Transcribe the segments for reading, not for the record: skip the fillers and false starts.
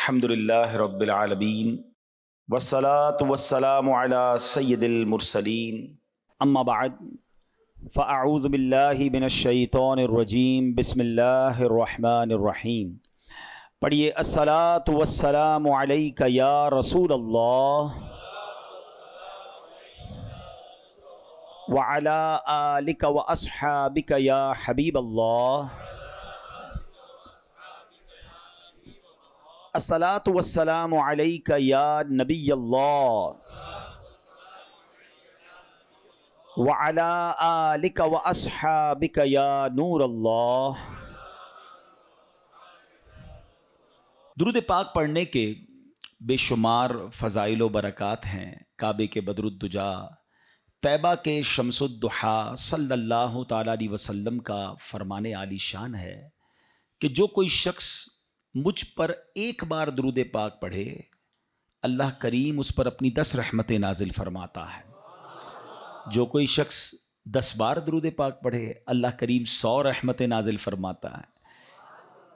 الحمد للہ رب العالمین والصلاة والسلام علی سید المرسلین اما بعد فاعوذ باللہ من الشیطان الرجیم بسم اللہ الرحمن الرحیم. پڑھیے الصلاة والسلام علیک یا رسول اللہ وعلی آلک واصحابک یا حبیب اللہ. الصلاۃ والسلام علیک یا نبی اللہ وعلی آلک واصحابک یا نور اللہ. درود پاک پڑھنے کے بے شمار فضائل و برکات ہیں. کعبے کے بدر الدجا، طیبہ کے شمس الضحیٰ صلی اللہ تعالیٰ علیہ وسلم کا فرمان عالی شان ہے کہ جو کوئی شخص مجھ پر ایک بار درود پاک پڑھے، اللہ کریم اس پر اپنی 10 رحمتیں نازل فرماتا ہے. جو کوئی شخص 10 بار درود پاک پڑھے، اللہ کریم 100 رحمتیں نازل فرماتا ہے.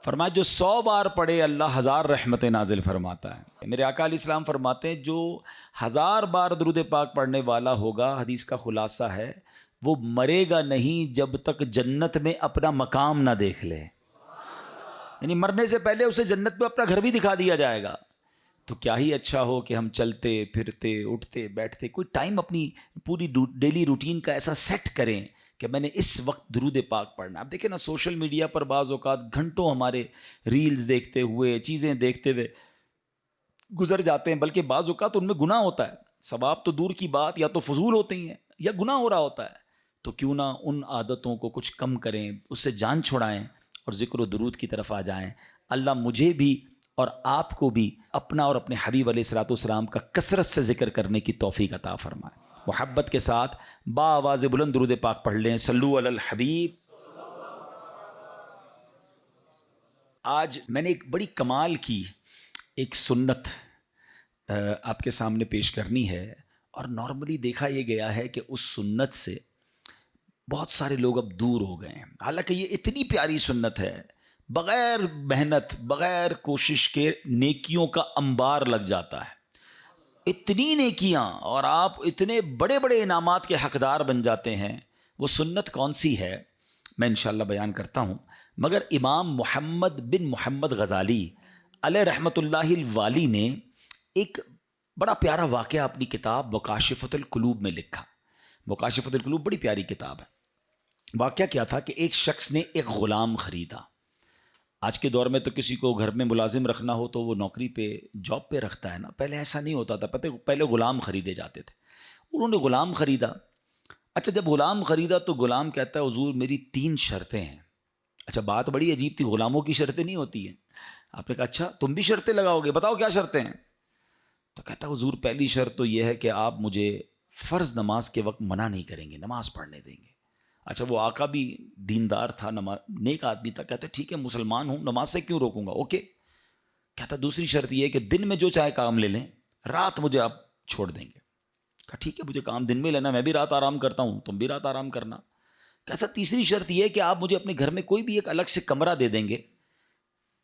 فرمایا جو 100 بار پڑھے اللہ 1000 رحمتیں نازل فرماتا ہے. میرے آقا علیہ السلام فرماتے ہیں جو 1000 بار درود پاک پڑھنے والا ہوگا، حدیث کا خلاصہ ہے، وہ مرے گا نہیں جب تک جنت میں اپنا مقام نہ دیکھ لے. یعنی مرنے سے پہلے اسے جنت میں اپنا گھر بھی دکھا دیا جائے گا. تو کیا ہی اچھا ہو کہ ہم چلتے پھرتے اٹھتے بیٹھتے کوئی ٹائم اپنی پوری ڈیلی روٹین کا ایسا سیٹ کریں کہ میں نے اس وقت درود پاک پڑھنا. اب دیکھیں نا، سوشل میڈیا پر بعض اوقات گھنٹوں ہمارے ریلز دیکھتے ہوئے، چیزیں دیکھتے ہوئے گزر جاتے ہیں، بلکہ بعض اوقات ان میں گناہ ہوتا ہے. ثواب تو دور کی بات، یا تو فضول ہوتے ہی ہیں یا گناہ ہو رہا ہوتا ہے. تو کیوں نہ ان عادتوں کو کچھ کم کریں، اس سے جان چھڑائیں اور ذکر و درود کی طرف آ جائیں. اللہ مجھے بھی اور آپ کو بھی اپنا اور اپنے حبیب علیہ الصلوۃ والسلام کا کثرت سے ذکر کرنے کی توفیق عطا فرمائے. محبت کے ساتھ با آواز بلند درود پاک پڑھ لیں. صلو علی الحبیب. آج میں نے ایک بڑی کمال کی ایک سنت آپ کے سامنے پیش کرنی ہے، اور نارملی دیکھا یہ گیا ہے کہ اس سنت سے بہت سارے لوگ اب دور ہو گئے ہیں. حالانکہ یہ اتنی پیاری سنت ہے، بغیر محنت بغیر کوشش کے نیکیوں کا انبار لگ جاتا ہے. اتنی نیکیاں اور آپ اتنے بڑے بڑے انعامات کے حقدار بن جاتے ہیں. وہ سنت کون سی ہے میں انشاءاللہ بیان کرتا ہوں. مگر امام محمد بن محمد غزالی علیہ رحمۃ اللہ الوالی نے ایک بڑا پیارا واقعہ اپنی کتاب مکاشفۃ القلوب میں لکھا. مکاشفۃ القلوب بڑی پیاری کتاب ہے. واقعہ کیا تھا کہ ایک شخص نے ایک غلام خریدا. آج کے دور میں تو کسی کو گھر میں ملازم رکھنا ہو تو وہ نوکری پہ، جاب پہ رکھتا ہے نا. پہلے ایسا نہیں ہوتا تھا. پہلے غلام خریدے جاتے تھے. انہوں نے غلام خریدا. اچھا، جب غلام خریدا تو غلام کہتا ہے حضور میری 3 شرطیں ہیں. اچھا، بات بڑی عجیب تھی، غلاموں کی شرطیں نہیں ہوتی ہیں. آپ نے کہا اچھا تم بھی شرطیں لگاؤ گے، بتاؤ کیا شرطیں ہیں. تو کہتا ہے حضور پہلی شرط تو یہ ہے کہ آپ مجھے فرض نماز کے وقت منع نہیں کریں گے، نماز پڑھنے دیں گے. اچھا، وہ آقا بھی دیندار تھا، نیک آدمی تھا. کہتا ہے ٹھیک ہے مسلمان ہوں، نماز سے کیوں روکوں گا، اوکے. کہتا دوسری شرط یہ ہے کہ دن میں جو چاہے کام لے لیں، رات مجھے آپ چھوڑ دیں گے. کہا ٹھیک ہے مجھے کام دن میں لینا، میں بھی رات آرام کرتا ہوں، تم بھی رات آرام کرنا. کہتا تیسری شرط یہ ہے کہ آپ مجھے اپنے گھر میں کوئی بھی ایک الگ سے کمرہ دے دیں گے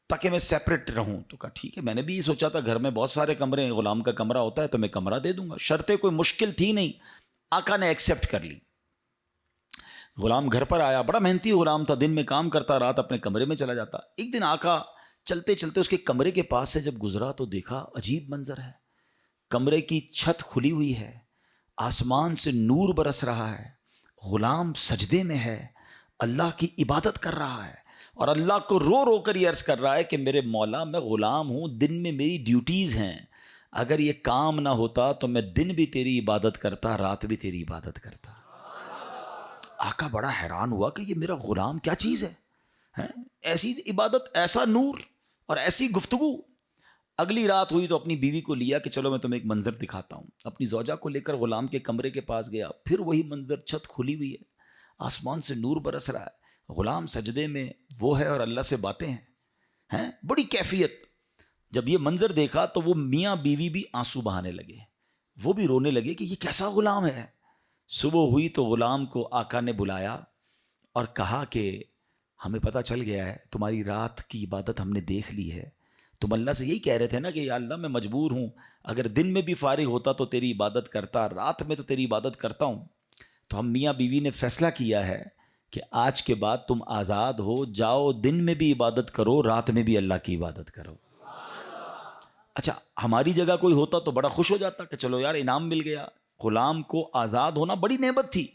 تاکہ میں سیپریٹ رہوں. تو کہا ٹھیک ہے، میں نے بھی یہ سوچا تھا گھر میں بہت سارے کمرے ہیں، غلام کا کمرہ ہوتا ہے تو میں کمرہ دے دوں گا. شرطیں کوئی مشکل تھی نہیں، آقا نے ایکسیپٹ کر لی. غلام گھر پر آیا، بڑا محنتی غلام تھا، دن میں کام کرتا، رات اپنے کمرے میں چلا جاتا. ایک دن آقا چلتے چلتے اس کے کمرے کے پاس سے جب گزرا تو دیکھا عجیب منظر ہے. کمرے کی چھت کھلی ہوئی ہے، آسمان سے نور برس رہا ہے، غلام سجدے میں ہے، اللہ کی عبادت کر رہا ہے، اور اللہ کو رو رو کر یہ عرض کر رہا ہے کہ میرے مولا میں غلام ہوں، دن میں میری ڈیوٹیز ہیں، اگر یہ کام نہ ہوتا تو میں دن بھی تیری عبادت کرتا، رات بھی تیری عبادت کرتا. آقا بڑا حیران ہوا کہ یہ میرا غلام کیا چیز ہے، ایسی عبادت، ایسا نور اور ایسی گفتگو. اگلی رات ہوئی تو اپنی بیوی کو لیا کہ چلو میں تمہیں ایک منظر دکھاتا ہوں. اپنی زوجہ کو لے کر غلام کے کمرے کے پاس گیا. پھر وہی منظر، چھت کھلی ہوئی ہے، آسمان سے نور برس رہا ہے، غلام سجدے میں وہ ہے اور اللہ سے باتیں ہیں، بڑی کیفیت. جب یہ منظر دیکھا تو وہ میاں بیوی بھی آنسو بہانے لگے، وہ بھی رونے لگے کہ یہ کیسا غلام ہے. صبح ہوئی تو غلام کو آقا نے بلایا اور کہا کہ ہمیں پتہ چل گیا ہے تمہاری رات کی عبادت ہم نے دیکھ لی ہے، تم اللہ سے یہی کہہ رہے تھے نا کہ یا اللہ میں مجبور ہوں، اگر دن میں بھی فارغ ہوتا تو تیری عبادت کرتا، رات میں تو تیری عبادت کرتا ہوں۔ تو ہم میاں بیوی نے فیصلہ کیا ہے کہ آج کے بعد تم آزاد ہو، جاؤ دن میں بھی عبادت کرو، رات میں بھی اللہ کی عبادت کرو۔ اچھا ہماری جگہ کوئی ہوتا تو بڑا خوش ہو جاتا کہ چلو یار انعام مل گیا۔ غلام کو آزاد ہونا بڑی نعمت تھی،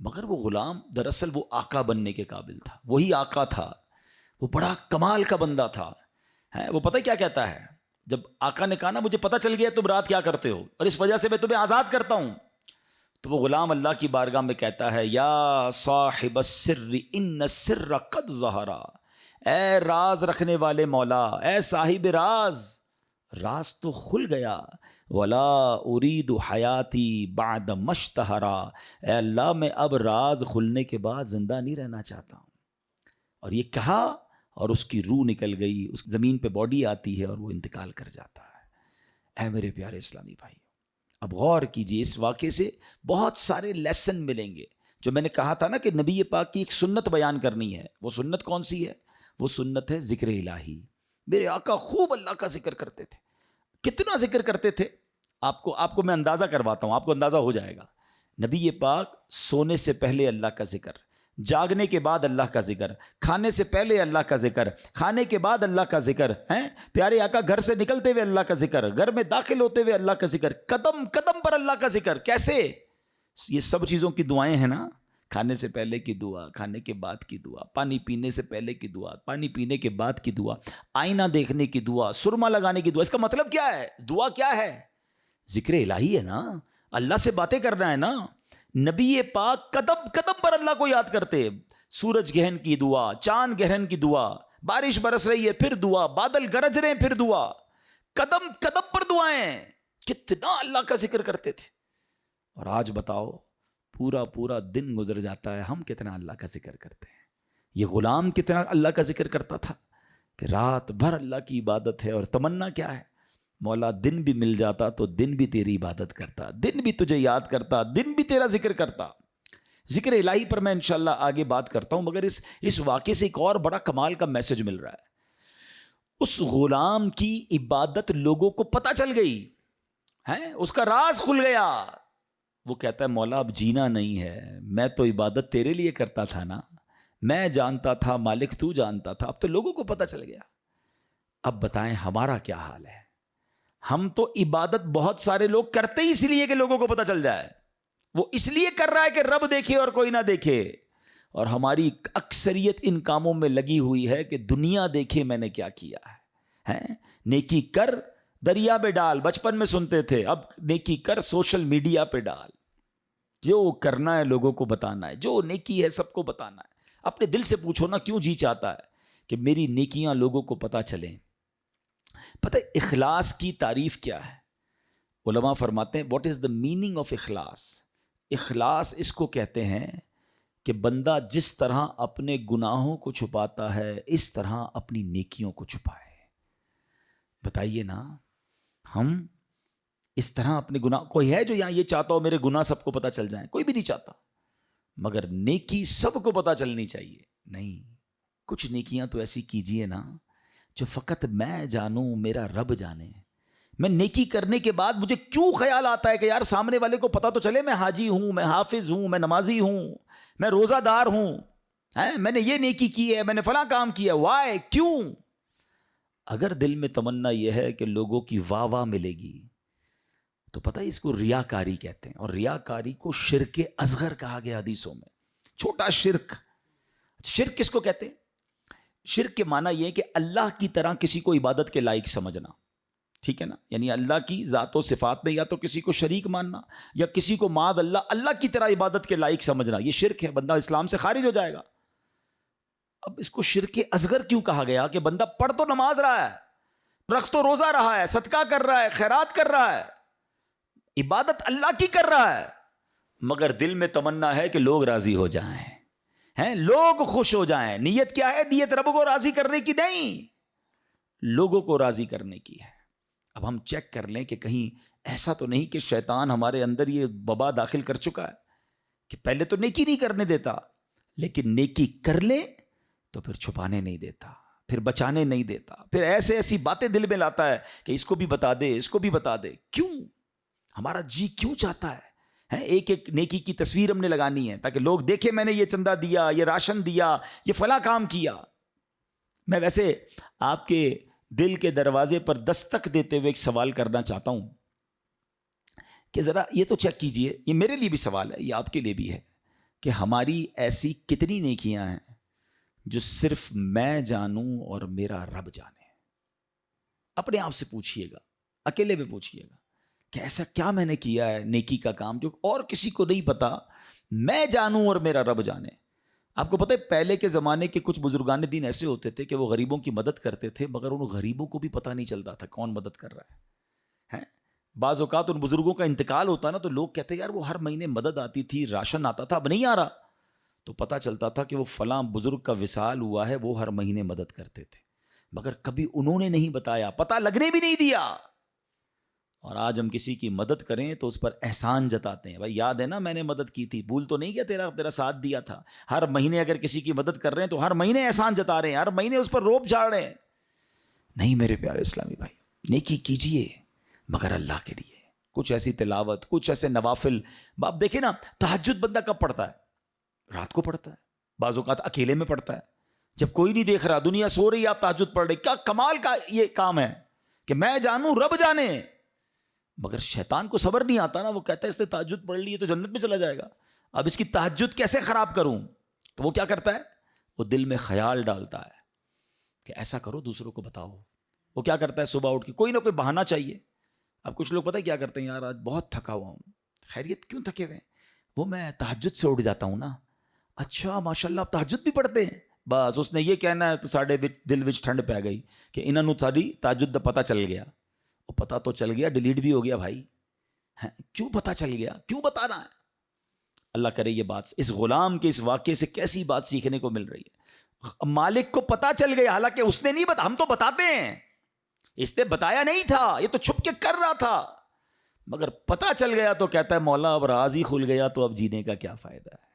مگر وہ غلام دراصل وہ آقا بننے کے قابل تھا، وہی آقا تھا، وہ بڑا کمال کا بندہ تھا۔ وہ پتہ کیا کہتا ہے، جب آقا نے کہا نا مجھے پتہ چل گیا تم رات کیا کرتے ہو اور اس وجہ سے میں تمہیں آزاد کرتا ہوں، تو وہ غلام اللہ کی بارگاہ میں کہتا ہے یا صاحب السر ان السر قد ظہر، اے راز رکھنے والے مولا، اے صاحب راز، راز تو کھل گیا، ولا ارید حیاتی بعد مشتہرا، اے اللہ میں اب راز کھلنے کے بعد زندہ نہیں رہنا چاہتا ہوں۔ اور یہ کہا اور اس کی روح نکل گئی، اس زمین پہ باڈی آتی ہے اور وہ انتقال کر جاتا ہے۔ اے میرے پیارے اسلامی بھائی، اب غور کیجئے، اس واقعے سے بہت سارے لیسن ملیں گے۔ جو میں نے کہا تھا نا کہ نبی پاک کی ایک سنت بیان کرنی ہے، وہ سنت کون سی ہے؟ وہ سنت ہے ذکر الہی۔ میرے آقا خوب اللہ کا ذکر کرتے تھے۔ کتنا ذکر کرتے تھے آپ کو میں اندازہ کرواتا ہوں، آپ کو اندازہ ہو جائے گا۔ نبی پاک سونے سے پہلے اللہ کا ذکر، جاگنے کے بعد اللہ کا ذکر، کھانے سے پہلے اللہ کا ذکر، کھانے کے بعد اللہ کا ذکر ہیں، پیارے آقا گھر سے نکلتے ہوئے اللہ کا ذکر، گھر میں داخل ہوتے ہوئے اللہ کا ذکر، قدم قدم پر اللہ کا ذکر۔ کیسے؟ یہ سب چیزوں کی دعائیں ہیں نا، کھانے سے پہلے کی دعا، کھانے کے بعد کی دعا، پانی پینے سے پہلے کی دعا، پانی پینے کے بعد کی دعا، آئینہ دیکھنے کی دعا، سرما لگانے کی دعا۔ اس کا مطلب کیا ہے؟ دعا کیا ہے؟ ذکر الہی ہے نا، اللہ سے باتیں کرنا ہے نا۔ نبی پاک قدم قدم پر اللہ کو یاد کرتے، سورج گرہن کی دعا، چاند گرہن کی دعا، بارش برس رہی ہے پھر دعا، بادل گرج رہے ہیں پھر دعا، قدم قدم پر دعائیں۔ کتنا اللہ کا ذکر کرتے تھے۔ اور آج بتاؤ، پورا دن گزر جاتا ہے، ہم کتنا اللہ کا ذکر کرتے ہیں؟ یہ غلام کتنا اللہ کا ذکر کرتا تھا کہ رات بھر اللہ کی عبادت ہے، اور تمنا کیا ہے؟ مولا دن بھی مل جاتا تو دن بھی تیری عبادت کرتا، دن بھی تجھے یاد کرتا، دن بھی تیرا ذکر کرتا۔ ذکر الہی پر میں انشاءاللہ آگے بات کرتا ہوں، مگر اس واقعے سے ایک اور بڑا کمال کا میسج مل رہا ہے۔ اس غلام کی عبادت لوگوں کو پتہ چل گئی ہے، اس کا راز کھل گیا۔ وہ کہتا ہے مولا اب جینا نہیں ہے، میں تو عبادت تیرے لیے کرتا تھا نا، میں جانتا تھا مالک تو جانتا تھا، اب تو لوگوں کو پتہ چل گیا۔ اب بتائیں ہمارا کیا حال ہے؟ ہم تو عبادت بہت سارے لوگ کرتے ہی اس لیے کہ لوگوں کو پتہ چل جائے، وہ اس لیے کر رہا ہے کہ رب دیکھے اور کوئی نہ دیکھے، اور ہماری اکثریت ان کاموں میں لگی ہوئی ہے کہ دنیا دیکھے میں نے کیا کیا ہے۔ نیکی کر دریا میں ڈال، بچپن میں سنتے تھے، اب نیکی کر سوشل میڈیا پہ ڈال، جو کرنا ہے لوگوں کو بتانا ہے، جو نیکی ہے سب کو بتانا ہے۔ اپنے دل سے پوچھو نا کیوں جی چاہتا ہے کہ میری نیکیاں لوگوں کو پتہ چلیں۔ پتہ ہے اخلاص کی تعریف کیا ہے؟ علماء فرماتے ہیں what is the meaning of اخلاص؟ اخلاص اس کو کہتے ہیں کہ بندہ جس طرح اپنے گناہوں کو چھپاتا ہے اس طرح اپنی نیکیوں کو چھپائے۔ بتائیے نا، ہم اس طرح اپنے گناہ، کوئی ہے جو یہاں یہ چاہتا ہو میرے گناہ سب کو پتہ چل جائیں؟ کوئی بھی نہیں چاہتا، مگر نیکی سب کو پتہ چلنی چاہیے۔ نہیں، کچھ نیکیاں تو ایسی کیجئے نا جو فقط میں جانوں، میرا رب جانے۔ میں نیکی کرنے کے بعد مجھے کیوں خیال آتا ہے کہ یار سامنے والے کو پتہ تو چلے میں حاجی ہوں، میں حافظ ہوں، میں نمازی ہوں، میں روزہ دار ہوں، میں نے یہ نیکی کی ہے، میں نے فلاں کام کیا۔ وائے؟ کیوں؟ اگر دل میں تمنا یہ ہے کہ لوگوں کی واہ واہ ملے گی تو پتہ ہے اس کو ریاکاری کہتے ہیں، اور ریاکاری کو شرک اصغر کہا گیا حدیثوں میں، چھوٹا شرک۔ شرک کس کو کہتے ہیں؟ شرک کے معنی یہ ہے کہ اللہ کی طرح کسی کو عبادت کے لائق سمجھنا، ٹھیک ہے نا؟ یعنی اللہ کی ذات و صفات میں یا تو کسی کو شریک ماننا یا کسی کو معاذ اللہ کی طرح عبادت کے لائق سمجھنا، یہ شرک ہے، بندہ اسلام سے خارج ہو جائے گا۔ اب اس کو شرک اصغر کیوں کہا گیا؟ کہ بندہ پڑھ تو نماز رہا ہے، رکھ تو روزہ رہا ہے، صدقہ کر رہا ہے، خیرات کر رہا ہے، عبادت اللہ کی کر رہا ہے، مگر دل میں تمنا ہے کہ لوگ راضی ہو جائیں، لوگ خوش ہو جائیں۔ نیت کیا ہے؟ نیت رب کو راضی کرنے کی نہیں، لوگوں کو راضی کرنے کی ہے۔ اب ہم چیک کر لیں کہ کہیں ایسا تو نہیں کہ شیطان ہمارے اندر یہ وبا داخل کر چکا ہے کہ پہلے تو نیکی نہیں کرنے دیتا، لیکن نیکی کر لے تو پھر چھپانے نہیں دیتا، پھر بچانے نہیں دیتا، پھر ایسے ایسی باتیں دل میں لاتا ہے کہ اس کو بھی بتا دے، اس کو بھی بتا دے. کیوں؟ ہمارا جی کیوں چاہتا ہے ایک ایک نیکی کی تصویر ہم نے لگانی ہے تاکہ لوگ دیکھیں میں نے یہ چندہ دیا، یہ راشن دیا، یہ فلاں کام کیا. میں ویسے آپ کے دل کے دروازے پر دستک دیتے ہوئے ایک سوال کرنا چاہتا ہوں کہ ذرا یہ تو چیک کیجئے، یہ میرے لیے بھی سوال ہے، یہ آپ کے لیے بھی ہے، کہ ہماری ایسی کتنی نیکیاں ہیں جو صرف میں جانوں اور میرا رب جانے. اپنے آپ سے پوچھئے گا، اکیلے میں پوچھئے گا کہ ایسا کیا میں نے کیا ہے نیکی کا کام جو اور کسی کو نہیں پتا، میں جانوں اور میرا رب جانے. آپ کو پتہ ہے پہلے کے زمانے کے کچھ بزرگان دین ایسے ہوتے تھے کہ وہ غریبوں کی مدد کرتے تھے مگر ان غریبوں کو بھی پتہ نہیں چلتا تھا کون مدد کر رہا ہے. بعض اوقات ان بزرگوں کا انتقال ہوتا نا تو لوگ کہتے ہیں یار وہ ہر مہینے مدد آتی تھی، راشن آتا تھا، اب نہیں آ رہا. تو پتہ چلتا تھا کہ وہ فلاں بزرگ کا وصال ہوا ہے، وہ ہر مہینے مدد کرتے تھے مگر کبھی انہوں نے نہیں بتایا، پتہ لگنے بھی نہیں دیا. اور آج ہم کسی کی مدد کریں تو اس پر احسان جتاتے ہیں، بھائی یاد ہے نا میں نے مدد کی تھی، بھول تو نہیں گیا، تیرا ساتھ دیا تھا. ہر مہینے اگر کسی کی مدد کر رہے ہیں تو ہر مہینے احسان جتا رہے ہیں، ہر مہینے اس پر روب جھاڑ رہے ہیں. نہیں میرے پیارے اسلامی بھائی، نیکی کیجئے مگر اللہ کے لیے. کچھ ایسی تلاوت، کچھ ایسے نوافل. آپ دیکھیں نا تہجد بندہ کب پڑھتا ہے؟ رات کو پڑھتا ہے، بعض اوقات اکیلے میں پڑھتا ہے جب کوئی نہیں دیکھ رہا، دنیا سو رہی ہے، آپ تہجد پڑھ رہے. کیا کمال کا یہ کام ہے کہ میں جانوں رب جانے. مگر شیطان کو صبر نہیں آتا نا، وہ کہتا ہے اس نے تہجد پڑھ لی ہے تو جنت میں چلا جائے گا، اب اس کی تہجد کیسے خراب کروں. تو وہ کیا کرتا ہے؟ وہ دل میں خیال ڈالتا ہے کہ ایسا کرو دوسروں کو بتاؤ. وہ کیا کرتا ہے؟ صبح اٹھ کے کوئی نہ کوئی بہانہ چاہیے. اب کچھ لوگ پتہ ہے کیا کرتے ہیں، یار آج بہت تھکا ہوا ہوں. خیریت؟ کیوں تھکے ہوئے ہیں؟ وہ میں تہجد سے اٹھ جاتا ہوں نا. اچھا ماشاءاللہ آپ تہجد بھی پڑھتے ہیں. بس اس نے یہ کہنا ہے تو ساڑھے دل وچ ٹھنڈ پہ گئی کہ انہوں نے ساری تہجد دا پتہ چل گیا. وہ پتہ تو چل گیا، ڈیلیٹ بھی ہو گیا بھائی. کیوں پتہ چل گیا؟ کیوں بتانا ہے؟ اللہ کرے یہ بات اس غلام کے اس واقعے سے کیسی بات سیکھنے کو مل رہی ہے. مالک کو پتہ چل گیا، حالانکہ اس نے نہیں بتا، ہم تو بتاتے ہیں، اس نے بتایا نہیں تھا، یہ تو چھپ کے کر رہا تھا. مگر پتہ چل گیا تو کہتا ہے مولا اب راز ہی کھل گیا تو اب جینے کا کیا فائدہ ہے.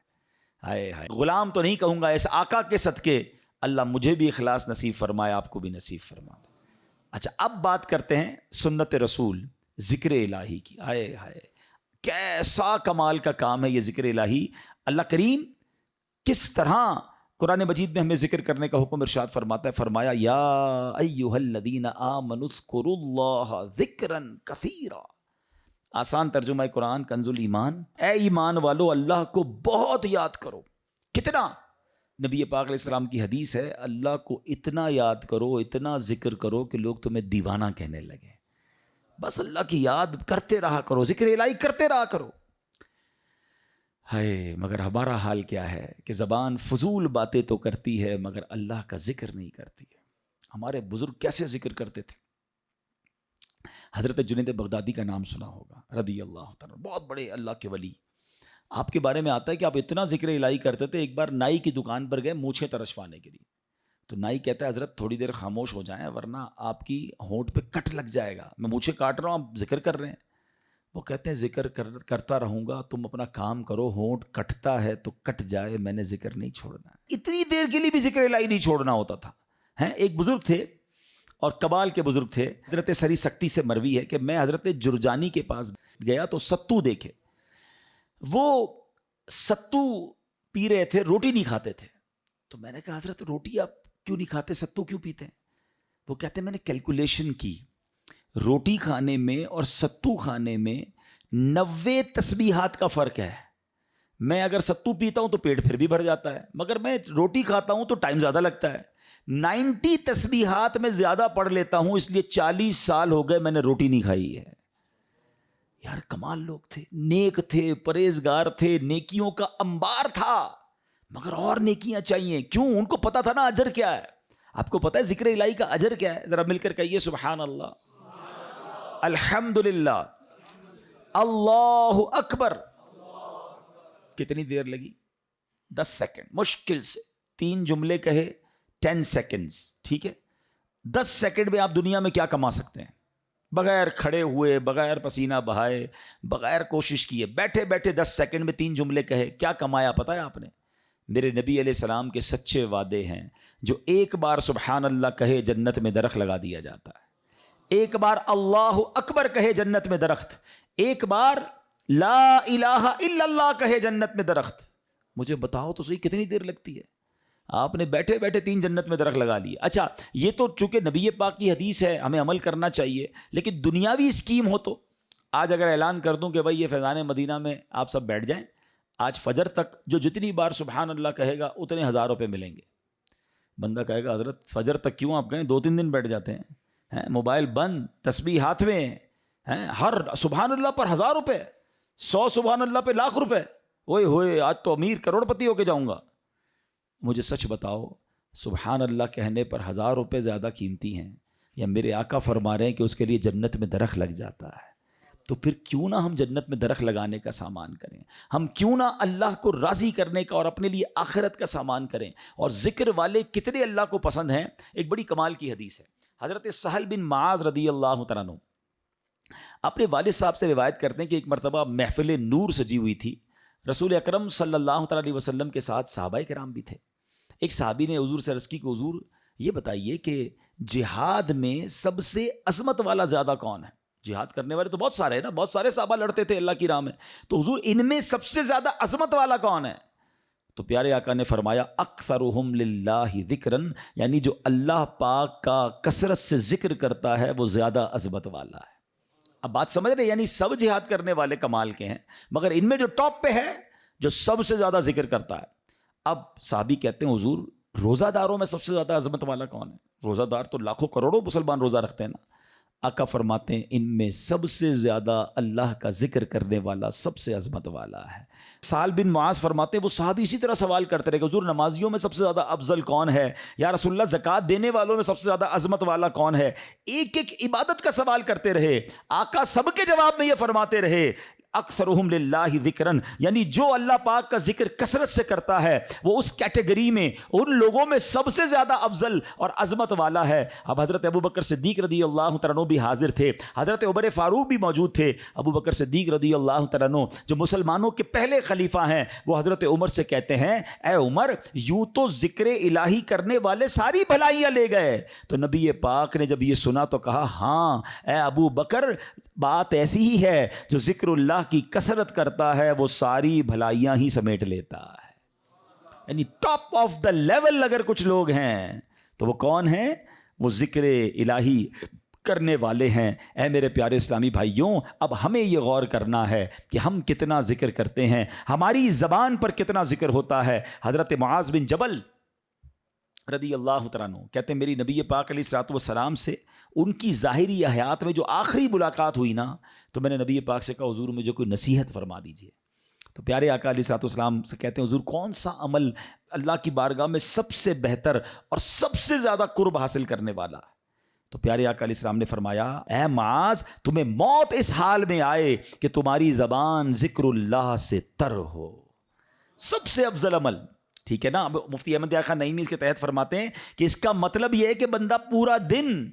ہائے ہائے، غلام تو نہیں کہوں گا، اس آقا کے صدقے اللہ مجھے بھی اخلاص نصیب فرمائے، آپ کو بھی نصیب فرمائے. اچھا اب بات کرتے ہیں سنت رسول، ذکر الہی کی. ہائے ہائے کیسا کمال کا کام ہے یہ ذکر الہی. اللہ کریم کس طرح قرآن مجید میں ہمیں ذکر کرنے کا حکم ارشاد فرماتا ہے. فرمایا یا ایھا الذین آمنوا اذکروا اللہ ذکرا کثیرا. آسان ترجمہ قرآن کنز الایمان، اے ایمان والو اللہ کو بہت یاد کرو. کتنا؟ نبی پاک علیہ السلام کی حدیث ہے اللہ کو اتنا یاد کرو، اتنا ذکر کرو کہ لوگ تمہیں دیوانہ کہنے لگے. بس اللہ کی یاد کرتے رہا کرو، ذکر الہی کرتے رہا کرو. ہائے مگر ہمارا حال کیا ہے کہ زبان فضول باتیں تو کرتی ہے مگر اللہ کا ذکر نہیں کرتی ہے. ہمارے بزرگ کیسے ذکر کرتے تھے؟ حضرت جنید بغدادی کا نام سنا ہوگا رضی اللہ تعالیٰ، بہت بڑے اللہ کے ولی. آپ کے بارے میں آتا ہے کہ آپ اتنا ذکر الہی کرتے تھے، ایک بار نائی کی دکان پر گئے مونچھیں ترشوانے کے لیے. تو نائی کہتا ہے حضرت تھوڑی دیر خاموش ہو جائیں ورنہ آپ کی ہونٹ پہ کٹ لگ جائے گا، میں مونچھیں کاٹ رہا ہوں آپ ذکر کر رہے ہیں. وہ کہتے ہیں ذکر کرتا رہوں گا، تم اپنا کام کرو، ہونٹ کٹتا ہے تو کٹ جائے، میں نے ذکر نہیں چھوڑنا. اتنی دیر کے لیے بھی ذکر الہی نہیں چھوڑنا ہوتا تھا. ایک بزرگ تھے اور کبال کے بزرگ تھے، حضرت سری سکتی سے مروی ہے کہ میں حضرت جرجانی کے پاس گیا تو ستو دیکھے. وہ ستو پی رہے تھے، روٹی نہیں کھاتے تھے. تو میں نے کہا حضرت روٹی آپ کیوں نہیں کھاتے، ستو کیوں پیتے ہیں؟ وہ کہتے ہیں میں نے کیلکولیشن کی، روٹی کھانے میں اور ستو کھانے میں 90 تسبیحات کا فرق ہے. میں اگر ستو پیتا ہوں تو پیٹ پھر بھی بھر جاتا ہے، مگر میں روٹی کھاتا ہوں تو ٹائم زیادہ لگتا ہے. 90 تسبیحات میں زیادہ پڑھ لیتا ہوں، اس لیے 40 سال ہو گئے میں نے روٹی نہیں کھائی ہے. یار کمال لوگ تھے، نیک تھے، پرہیزگار تھے، نیکیوں کا انبار تھا، مگر اور نیکیاں چاہیے. کیوں؟ ان کو پتا تھا نا اجر کیا ہے. آپ کو پتا ہے ذکر الہی کا اجر کیا ہے؟ ذرا مل کر کہیے سبحان اللہ، الحمدللہ، اللہ اکبر. کتنی دیر لگی؟ 10 سیکنڈ مشکل سے. 3 جملے کہے 10 سیکنڈز، ٹھیک ہے. 10 سیکنڈ میں آپ دنیا میں کیا کما سکتے ہیں؟ بغیر کھڑے ہوئے، بغیر پسینہ بہائے، بغیر کوشش کیے، بیٹھے بیٹھے 10 سیکنڈ میں 3 جملے کہے، کیا کمایا پتہ ہے آپ نے؟ میرے نبی علیہ السلام کے سچے وعدے ہیں. جو ایک بار سبحان اللہ کہے جنت میں درخت لگا دیا جاتا ہے. ایک بار اللہ اکبر کہے جنت میں درخت. ایک بار لا الہ الا اللہ کہے جنت میں درخت. مجھے بتاؤ تو صحیح کتنی دیر لگتی ہے؟ آپ نے بیٹھے بیٹھے 3 جنت میں درخت لگا لیے. اچھا یہ تو چونکہ نبی پاک کی حدیث ہے ہمیں عمل کرنا چاہیے, لیکن دنیاوی اسکیم ہو تو آج اگر اعلان کر دوں کہ بھائی یہ فیضان مدینہ میں آپ سب بیٹھ جائیں, آج فجر تک جو جتنی بار سبحان اللہ کہے گا اتنے 1000 روپے ملیں گے. بندہ کہے گا حضرت فجر تک کیوں آپ گئے, 2-3 دن بیٹھ جاتے ہیں, موبائل بند, تسبیح ہاتھ میں, ہر سبحان اللہ پر 1000 روپے, 100 سبحان اللہ پہ لاکھ روپے. اوئے ہوئے آج تو امیر کروڑ پتی ہو کے جاؤں گا. مجھے سچ بتاؤ سبحان اللہ کہنے پر 1000 روپے زیادہ قیمتی ہیں یا میرے آقا فرما رہے ہیں کہ اس کے لیے جنت میں درخت لگ جاتا ہے؟ تو پھر کیوں نہ ہم جنت میں درخت لگانے کا سامان کریں, ہم کیوں نہ اللہ کو راضی کرنے کا اور اپنے لیے آخرت کا سامان کریں. اور ذکر والے کتنے اللہ کو پسند ہیں. ایک بڑی کمال کی حدیث ہے, حضرت سہل بن معاذ رضی اللہ تعالیٰ عنہ اپنے والد صاحب سے روایت کرتے ہیں کہ ایک مرتبہ محفل نور سجی ہوئی تھی. رسول اکرم صلی اللہ تعالیٰ علیہ وسلم کے ساتھ صحابہ کرام بھی تھے. ایک صحابی نے حضور سے عرض کی کہ حضور یہ بتائیے کہ جہاد میں سب سے عظمت والا زیادہ کون ہے؟ جہاد کرنے والے تو بہت سارے ہیں نا, بہت سارے صحابہ لڑتے تھے اللہ کی راہ میں, تو حضور ان میں سب سے زیادہ عظمت والا کون ہے؟ تو پیارے آقا نے فرمایا اکثرہم للہ ذکرن, یعنی جو اللہ پاک کا کثرت سے ذکر کرتا ہے وہ زیادہ عظمت والا ہے. اب بات سمجھ رہے, یعنی سب جہاد کرنے والے کمال کے ہیں مگر ان میں جو ٹاپ پہ ہے جو سب سے زیادہ ذکر کرتا ہے. اب صحابی کہتے ہیں حضور روزہ داروں میں سب سے زیادہ عظمت والا کون ہے؟ روزہ دار تو لاکھوں کروڑوں مسلمان روزہ رکھتے ہیں نا. آقا فرماتے ہیں ان میں سب سے زیادہ اللہ کا ذکر کرنے والا سب سے عظمت والا ہے. سہل بن معاذ فرماتے ہیں وہ صحابی اسی طرح سوال کرتے رہے کہ حضور نمازیوں میں سب سے زیادہ افضل کون ہے؟ یا رسول اللہ زکوٰۃ دینے والوں میں سب سے زیادہ عظمت والا کون ہے؟ ایک ایک عبادت کا سوال کرتے رہے. آقا سب کے جواب میں یہ فرماتے رہے اکثرہم للہ ذکرن, یعنی جو اللہ پاک کا ذکر کثرت سے کرتا ہے وہ اس کیٹیگری میں ان لوگوں میں سب سے زیادہ افضل اور عظمت والا ہے. اب حضرت ابوبکر صدیق رضی اللہ تعالیٰ عنہ بھی حاضر تھے, حضرت عمر فاروق بھی موجود تھے. ابوبکر صدیق رضی اللہ تعالیٰ عنہ جو مسلمانوں کے پہلے خلیفہ ہیں وہ حضرت عمر سے کہتے ہیں اے عمر یوں تو ذکر الہی کرنے والے ساری بھلائیاں لے گئے. تو نبی پاک نے جب یہ سنا تو کہا ہاں اے ابو بکر بات ایسی ہی ہے, جو ذکر اللہ کی کثرت کرتا ہے وہ ساری بھلائیاں ہی سمیٹ لیتا ہے. یعنی ٹاپ آف دا لیول اگر کچھ لوگ ہیں تو وہ کون ہیں؟ وہ ذکر الہی کرنے والے ہیں. اے میرے پیارے اسلامی بھائیوں, اب ہمیں یہ غور کرنا ہے کہ ہم کتنا ذکر کرتے ہیں, ہماری زبان پر کتنا ذکر ہوتا ہے. حضرت معاذ بن جبل رضی اللہ تعالیٰ عنہ کہتے ہیں میری نبی پاک علیہ الصلوۃ والسلام سے ان کی ظاہری حیات میں جو آخری ملاقات ہوئی نا, تو میں نے نبی پاک سے کہا حضور مجھے کوئی نصیحت فرما دیجئے. تو پیارے آقا علیہ الصلوۃ والسلام سے کہتے ہیں حضور کون سا عمل اللہ کی بارگاہ میں سب سے بہتر اور سب سے زیادہ قرب حاصل کرنے والا؟ تو پیارے آقا علیہ السلام نے فرمایا اے معاذ تمہیں موت اس حال میں آئے کہ تمہاری زبان ذکر اللہ سے تر ہو. سب سے افضل عمل, ٹھیک ہے نا. مفتی احمد یار خان نعیمی اس کے تحت فرماتے ہیں کہ اس کا مطلب یہ ہے کہ بندہ پورا دن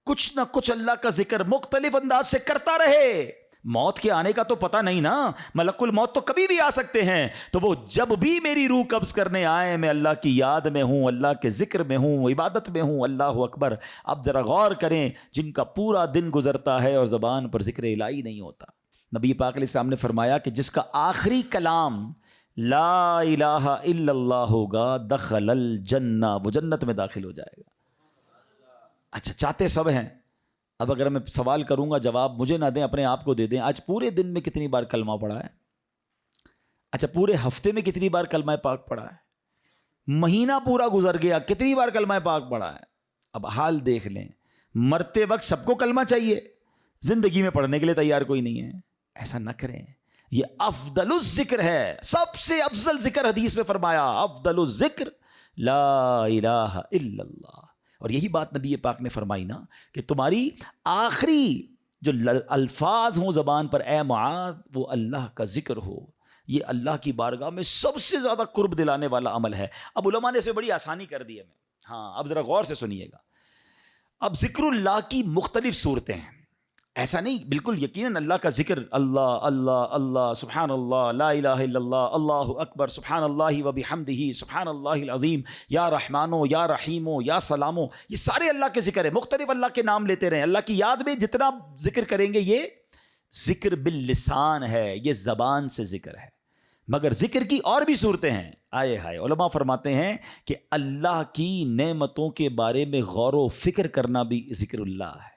کچھ نہ کچھ اللہ کا ذکر مختلف انداز سے کرتا رہے. موت کے آنے کا تو پتہ نہیں نا, ملک الموت تو کبھی بھی آ سکتے ہیں. تو وہ جب بھی میری روح قبض کرنے آئے میں اللہ کی یاد میں ہوں, اللہ کے ذکر میں ہوں, عبادت میں ہوں. اللہ اکبر. اب ذرا غور کریں جن کا پورا دن گزرتا ہے اور زبان پر ذکر الہی نہیں ہوتا. نبی پاک علیہ السلام نے فرمایا کہ جس کا آخری کلام لا الہ الا اللہ ہوگا دخل الجنہ, وہ جنت میں داخل ہو جائے گا. اچھا چاہتے سب ہیں. اب اگر میں سوال کروں گا جواب مجھے نہ دیں اپنے آپ کو دے دیں. آج پورے دن میں کتنی بار کلمہ پڑھا ہے؟ اچھا پورے ہفتے میں کتنی بار کلمہ پاک پڑھا ہے؟ مہینہ پورا گزر گیا کتنی بار کلمہ پاک پڑھا ہے؟ اب حال دیکھ لیں, مرتے وقت سب کو کلمہ چاہیے, زندگی میں پڑھنے کے لیے تیار کوئی نہیں ہے. ایسا نہ کریں, یہ افضل الذکر ہے, سب سے افضل ذکر حدیث میں فرمایا افضل الذکر لا الہ الا اللہ. اور یہی بات نبی پاک نے فرمائی نا کہ تمہاری آخری جو الفاظ ہوں زبان پر اے معاذ وہ اللہ کا ذکر ہو. یہ اللہ کی بارگاہ میں سب سے زیادہ قرب دلانے والا عمل ہے. اب علماء نے اس میں بڑی آسانی کر دی ہے. ہاں اب ذرا غور سے سنیے گا. اب ذکر اللہ کی مختلف صورتیں ہیں. ایسا نہیں، بالکل یقیناً اللہ کا ذکر، اللہ اللہ اللہ، سبحان اللہ، لا الہ الا اللہ، اللہ اکبر، سبحان اللہ و بحمدہ، سبحان اللہ العظیم، یا رحمانو یا رحیمو یا سلامو، یہ سارے اللہ کے ذکر ہیں، مختلف اللہ کے نام لیتے رہیں، اللہ کی یاد میں جتنا ذکر کریں گے یہ ذکر باللسان ہے، یہ زبان سے ذکر ہے۔ مگر ذکر کی اور بھی صورتیں ہیں، آئے ہائے، علماء فرماتے ہیں کہ اللہ کی نعمتوں کے بارے میں غور و فکر کرنا بھی ذکر اللہ ہے۔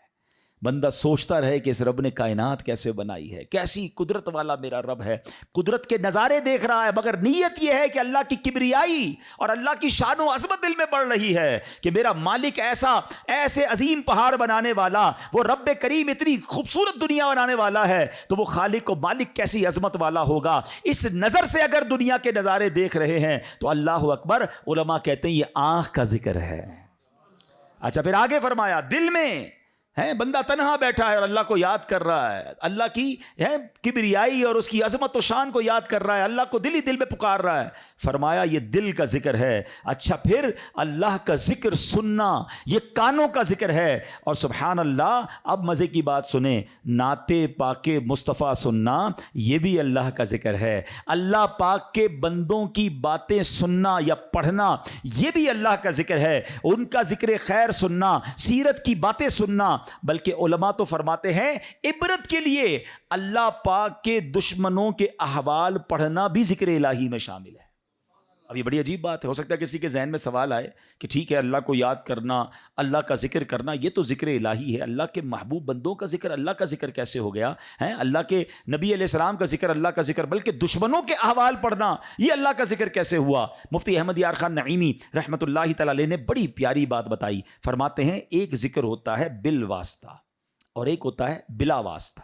بندہ سوچتا رہے کہ اس رب نے کائنات کیسے بنائی ہے، کیسی قدرت والا میرا رب ہے، قدرت کے نظارے دیکھ رہا ہے، مگر نیت یہ ہے کہ اللہ کی کبریائی اور اللہ کی شان و عظمت دل میں بڑھ رہی ہے کہ میرا مالک ایسے عظیم پہاڑ بنانے والا، وہ رب کریم اتنی خوبصورت دنیا بنانے والا ہے، تو وہ خالق و مالک کیسی عظمت والا ہوگا۔ اس نظر سے اگر دنیا کے نظارے دیکھ رہے ہیں تو اللہ اکبر، علماء کہتے ہیں یہ آنکھ کا ذکر ہے۔ اچھا پھر آگے فرمایا دل میں ہے، بندہ تنہا بیٹھا ہے اور اللہ کو یاد کر رہا ہے، اللہ کی کبریائی اور اس کی عظمت و شان کو یاد کر رہا ہے، اللہ کو دل ہی دل میں پکار رہا ہے، فرمایا یہ دل کا ذکر ہے۔ اچھا پھر اللہ کا ذکر سننا، یہ کانوں کا ذکر ہے۔ اور سبحان اللہ، اب مزے کی بات سنیں، نعت پاک مصطفیٰ سننا یہ بھی اللہ کا ذکر ہے۔ اللہ پاک کے بندوں کی باتیں سننا یا پڑھنا یہ بھی اللہ کا ذکر ہے، ان کا ذکر خیر سننا، سیرت کی باتیں سننا، بلکہ علماء تو فرماتے ہیں عبرت کے لیے اللہ پاک کے دشمنوں کے احوال پڑھنا بھی ذکر الہی میں شامل ہے۔ اب یہ بڑی عجیب بات ہے، ہو سکتا ہے کسی کے ذہن میں سوال آئے کہ ٹھیک ہے اللہ کو یاد کرنا، اللہ کا ذکر کرنا یہ تو ذکر الہی ہے، اللہ کے محبوب بندوں کا ذکر اللہ کا ذکر کیسے ہو گیا ہے؟ اللہ کے نبی علیہ السلام کا ذکر اللہ کا ذکر، بلکہ دشمنوں کے احوال پڑھنا یہ اللہ کا ذکر کیسے ہوا؟ مفتی احمد یار خان نعیمی رحمۃ اللہ تعالی علیہ نے بڑی پیاری بات بتائی، فرماتے ہیں ایک ذکر ہوتا ہے بالواسطہ اور ایک ہوتا ہے بلا واسطہ۔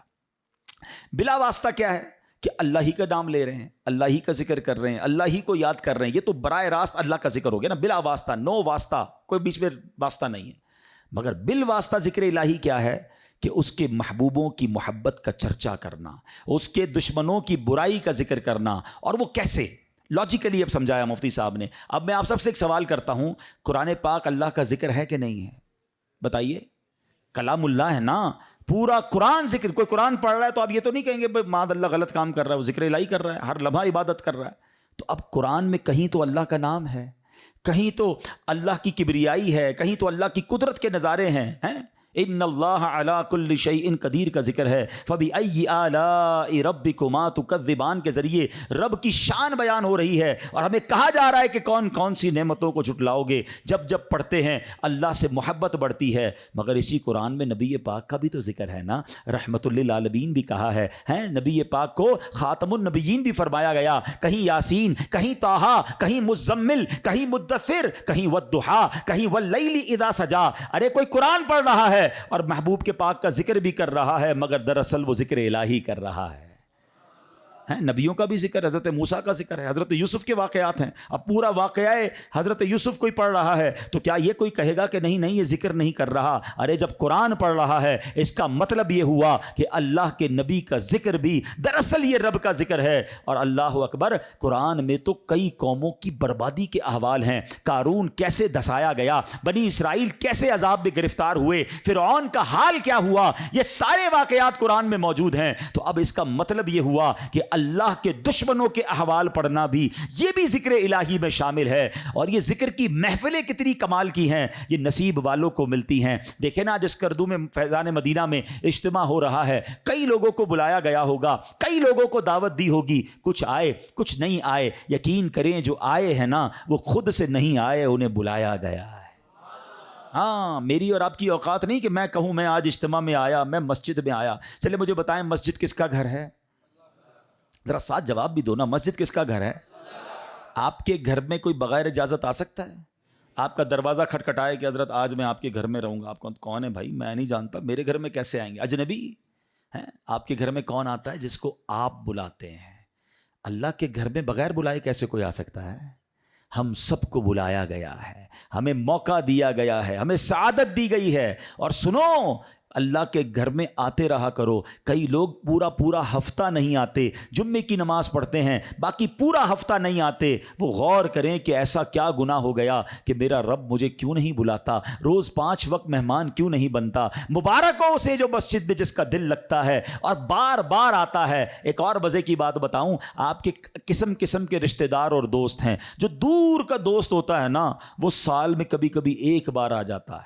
بلا واسطہ کیا ہے کہ اللہ ہی کا نام لے رہے ہیں، اللہ ہی کا ذکر کر رہے ہیں، اللہ ہی کو یاد کر رہے ہیں، یہ تو براہ راست اللہ کا ذکر ہو گیا نا، بلا واسطہ، نو واسطہ، کوئی بیچ میں واسطہ نہیں ہے۔ مگر بالواسطہ ذکر الہی کیا ہے کہ اس کے محبوبوں کی محبت کا چرچا کرنا، اس کے دشمنوں کی برائی کا ذکر کرنا، اور وہ کیسے لاجیکلی اب سمجھایا مفتی صاحب نے۔ اب میں آپ سب سے ایک سوال کرتا ہوں، قرآن پاک اللہ کا ذکر ہے کہ نہیں ہے؟ بتائیے، کلام اللہ ہے نا، پورا قرآن ذکر۔ کوئی قرآن پڑھ رہا ہے تو آپ یہ تو نہیں کہیں گے معاذ اللہ غلط کام کر رہا ہے، وہ ذکر الہی کر رہا ہے، ہر لمحہ عبادت کر رہا ہے۔ تو اب قرآن میں کہیں تو اللہ کا نام ہے، کہیں تو اللہ کی کبریائی ہے، کہیں تو اللہ کی قدرت کے نظارے ہیں۔ ان اللہ علی کل شیء قدیر کا ذکر ہے، فبأی آلاء ربکما تکذبان کے ذریعے رب کی شان بیان ہو رہی ہے، اور ہمیں کہا جا رہا ہے کہ کون کون سی نعمتوں کو جھٹلاؤ گے۔ جب جب پڑھتے ہیں اللہ سے محبت بڑھتی ہے۔ مگر اسی قرآن میں نبی پاک کا بھی تو ذکر ہے نا، رحمت للعالمین بھی کہا ہے، نبی پاک کو خاتم النبیین بھی فرمایا گیا، کہیں یاسین، کہیں طٰہٰ، کہیں مزمل، کہیں مدثر، کہیں والضحیٰ، کہیں واللیل اذا سجا۔ ارے کوئی قرآن پڑھ رہا ہے اور محبوب کے پاک کا ذکر بھی کر رہا ہے، مگر دراصل وہ ذکر الہی کر رہا ہے۔ نبیوں کا بھی ذکر، حضرت موسیٰ کا ذکر ہے، حضرت یوسف کے واقعات ہیں۔ اب پورا واقعہ حضرت یوسف کوئی پڑھ رہا ہے تو کیا یہ کوئی کہے گا کہ نہیں نہیں یہ ذکر نہیں کر رہا؟ ارے جب قرآن پڑھ رہا ہے اس کا مطلب یہ ہوا کہ اللہ کے نبی کا ذکر بھی دراصل یہ رب کا ذکر ہے۔ اور اللہ اکبر، قرآن میں تو کئی قوموں کی بربادی کے احوال ہیں، قارون کیسے دھسایا گیا، بنی اسرائیل کیسے عذاب میں گرفتار ہوئے، فرعون کا حال کیا ہوا، یہ سارے واقعات قرآن میں موجود ہیں۔ تو اب اس کا مطلب یہ ہوا کہ اللہ کے دشمنوں کے احوال پڑھنا بھی یہ بھی ذکر الہی میں شامل ہے۔ اور یہ ذکر کی محفلیں کتنی کمال کی ہیں، یہ نصیب والوں کو ملتی ہیں۔ دیکھیں نا، جس کردو میں فیضان مدینہ میں اجتماع ہو رہا ہے، کئی لوگوں کو بلایا گیا ہوگا، کئی لوگوں کو دعوت دی ہوگی، کچھ آئے کچھ نہیں آئے۔ یقین کریں جو آئے ہیں نا وہ خود سے نہیں آئے، انہیں بلایا گیا ہے۔ ہاں، میری اور آپ کی اوقات نہیں کہ میں کہوں میں آج اجتماع میں آیا، میں مسجد میں آیا۔ چلے مجھے بتائیں مسجد کس کا گھر ہے؟ ذرا ساتھ جواب بھی دو نا، مسجد کس کا گھر ہے؟ آپ کے گھر میں کوئی بغیر اجازت آ سکتا ہے؟ آپ کا دروازہ کھٹکھٹائے کہ حضرت آج میں آپ کے گھر میں رہوں گا، آپ کون ہے بھائی؟ میں نہیں جانتا، میرے گھر میں کیسے آئیں گے؟ اجنبی ہیں؟ آپ کے گھر میں کون آتا ہے؟ جس کو آپ بلاتے ہیں۔ اللہ کے گھر میں بغیر بلائے کیسے کوئی آ سکتا ہے؟ ہم سب کو بلایا گیا ہے، ہمیں موقع دیا گیا ہے، ہمیں سعادت دی گئی ہے۔ اور سنو، اللہ کے گھر میں آتے رہا کرو. کئی لوگ پورا ہفتہ نہیں آتے, جمعے کی نماز پڑھتے ہیں باقی پورا ہفتہ نہیں آتے. وہ غور کریں کہ ایسا کیا گناہ ہو گیا کہ میرا رب مجھے کیوں نہیں بلاتا, روز 5 وقت مہمان کیوں نہیں بنتا. مبارک ہو اسے جو مسجد میں جس کا دل لگتا ہے اور بار بار آتا ہے. ایک اور مزے کی بات بتاؤں, آپ کے قسم قسم کے رشتہ دار اور دوست ہیں. جو دور کا دوست ہوتا ہے نا, وہ سال میں کبھی کبھی ایک بار آ جاتا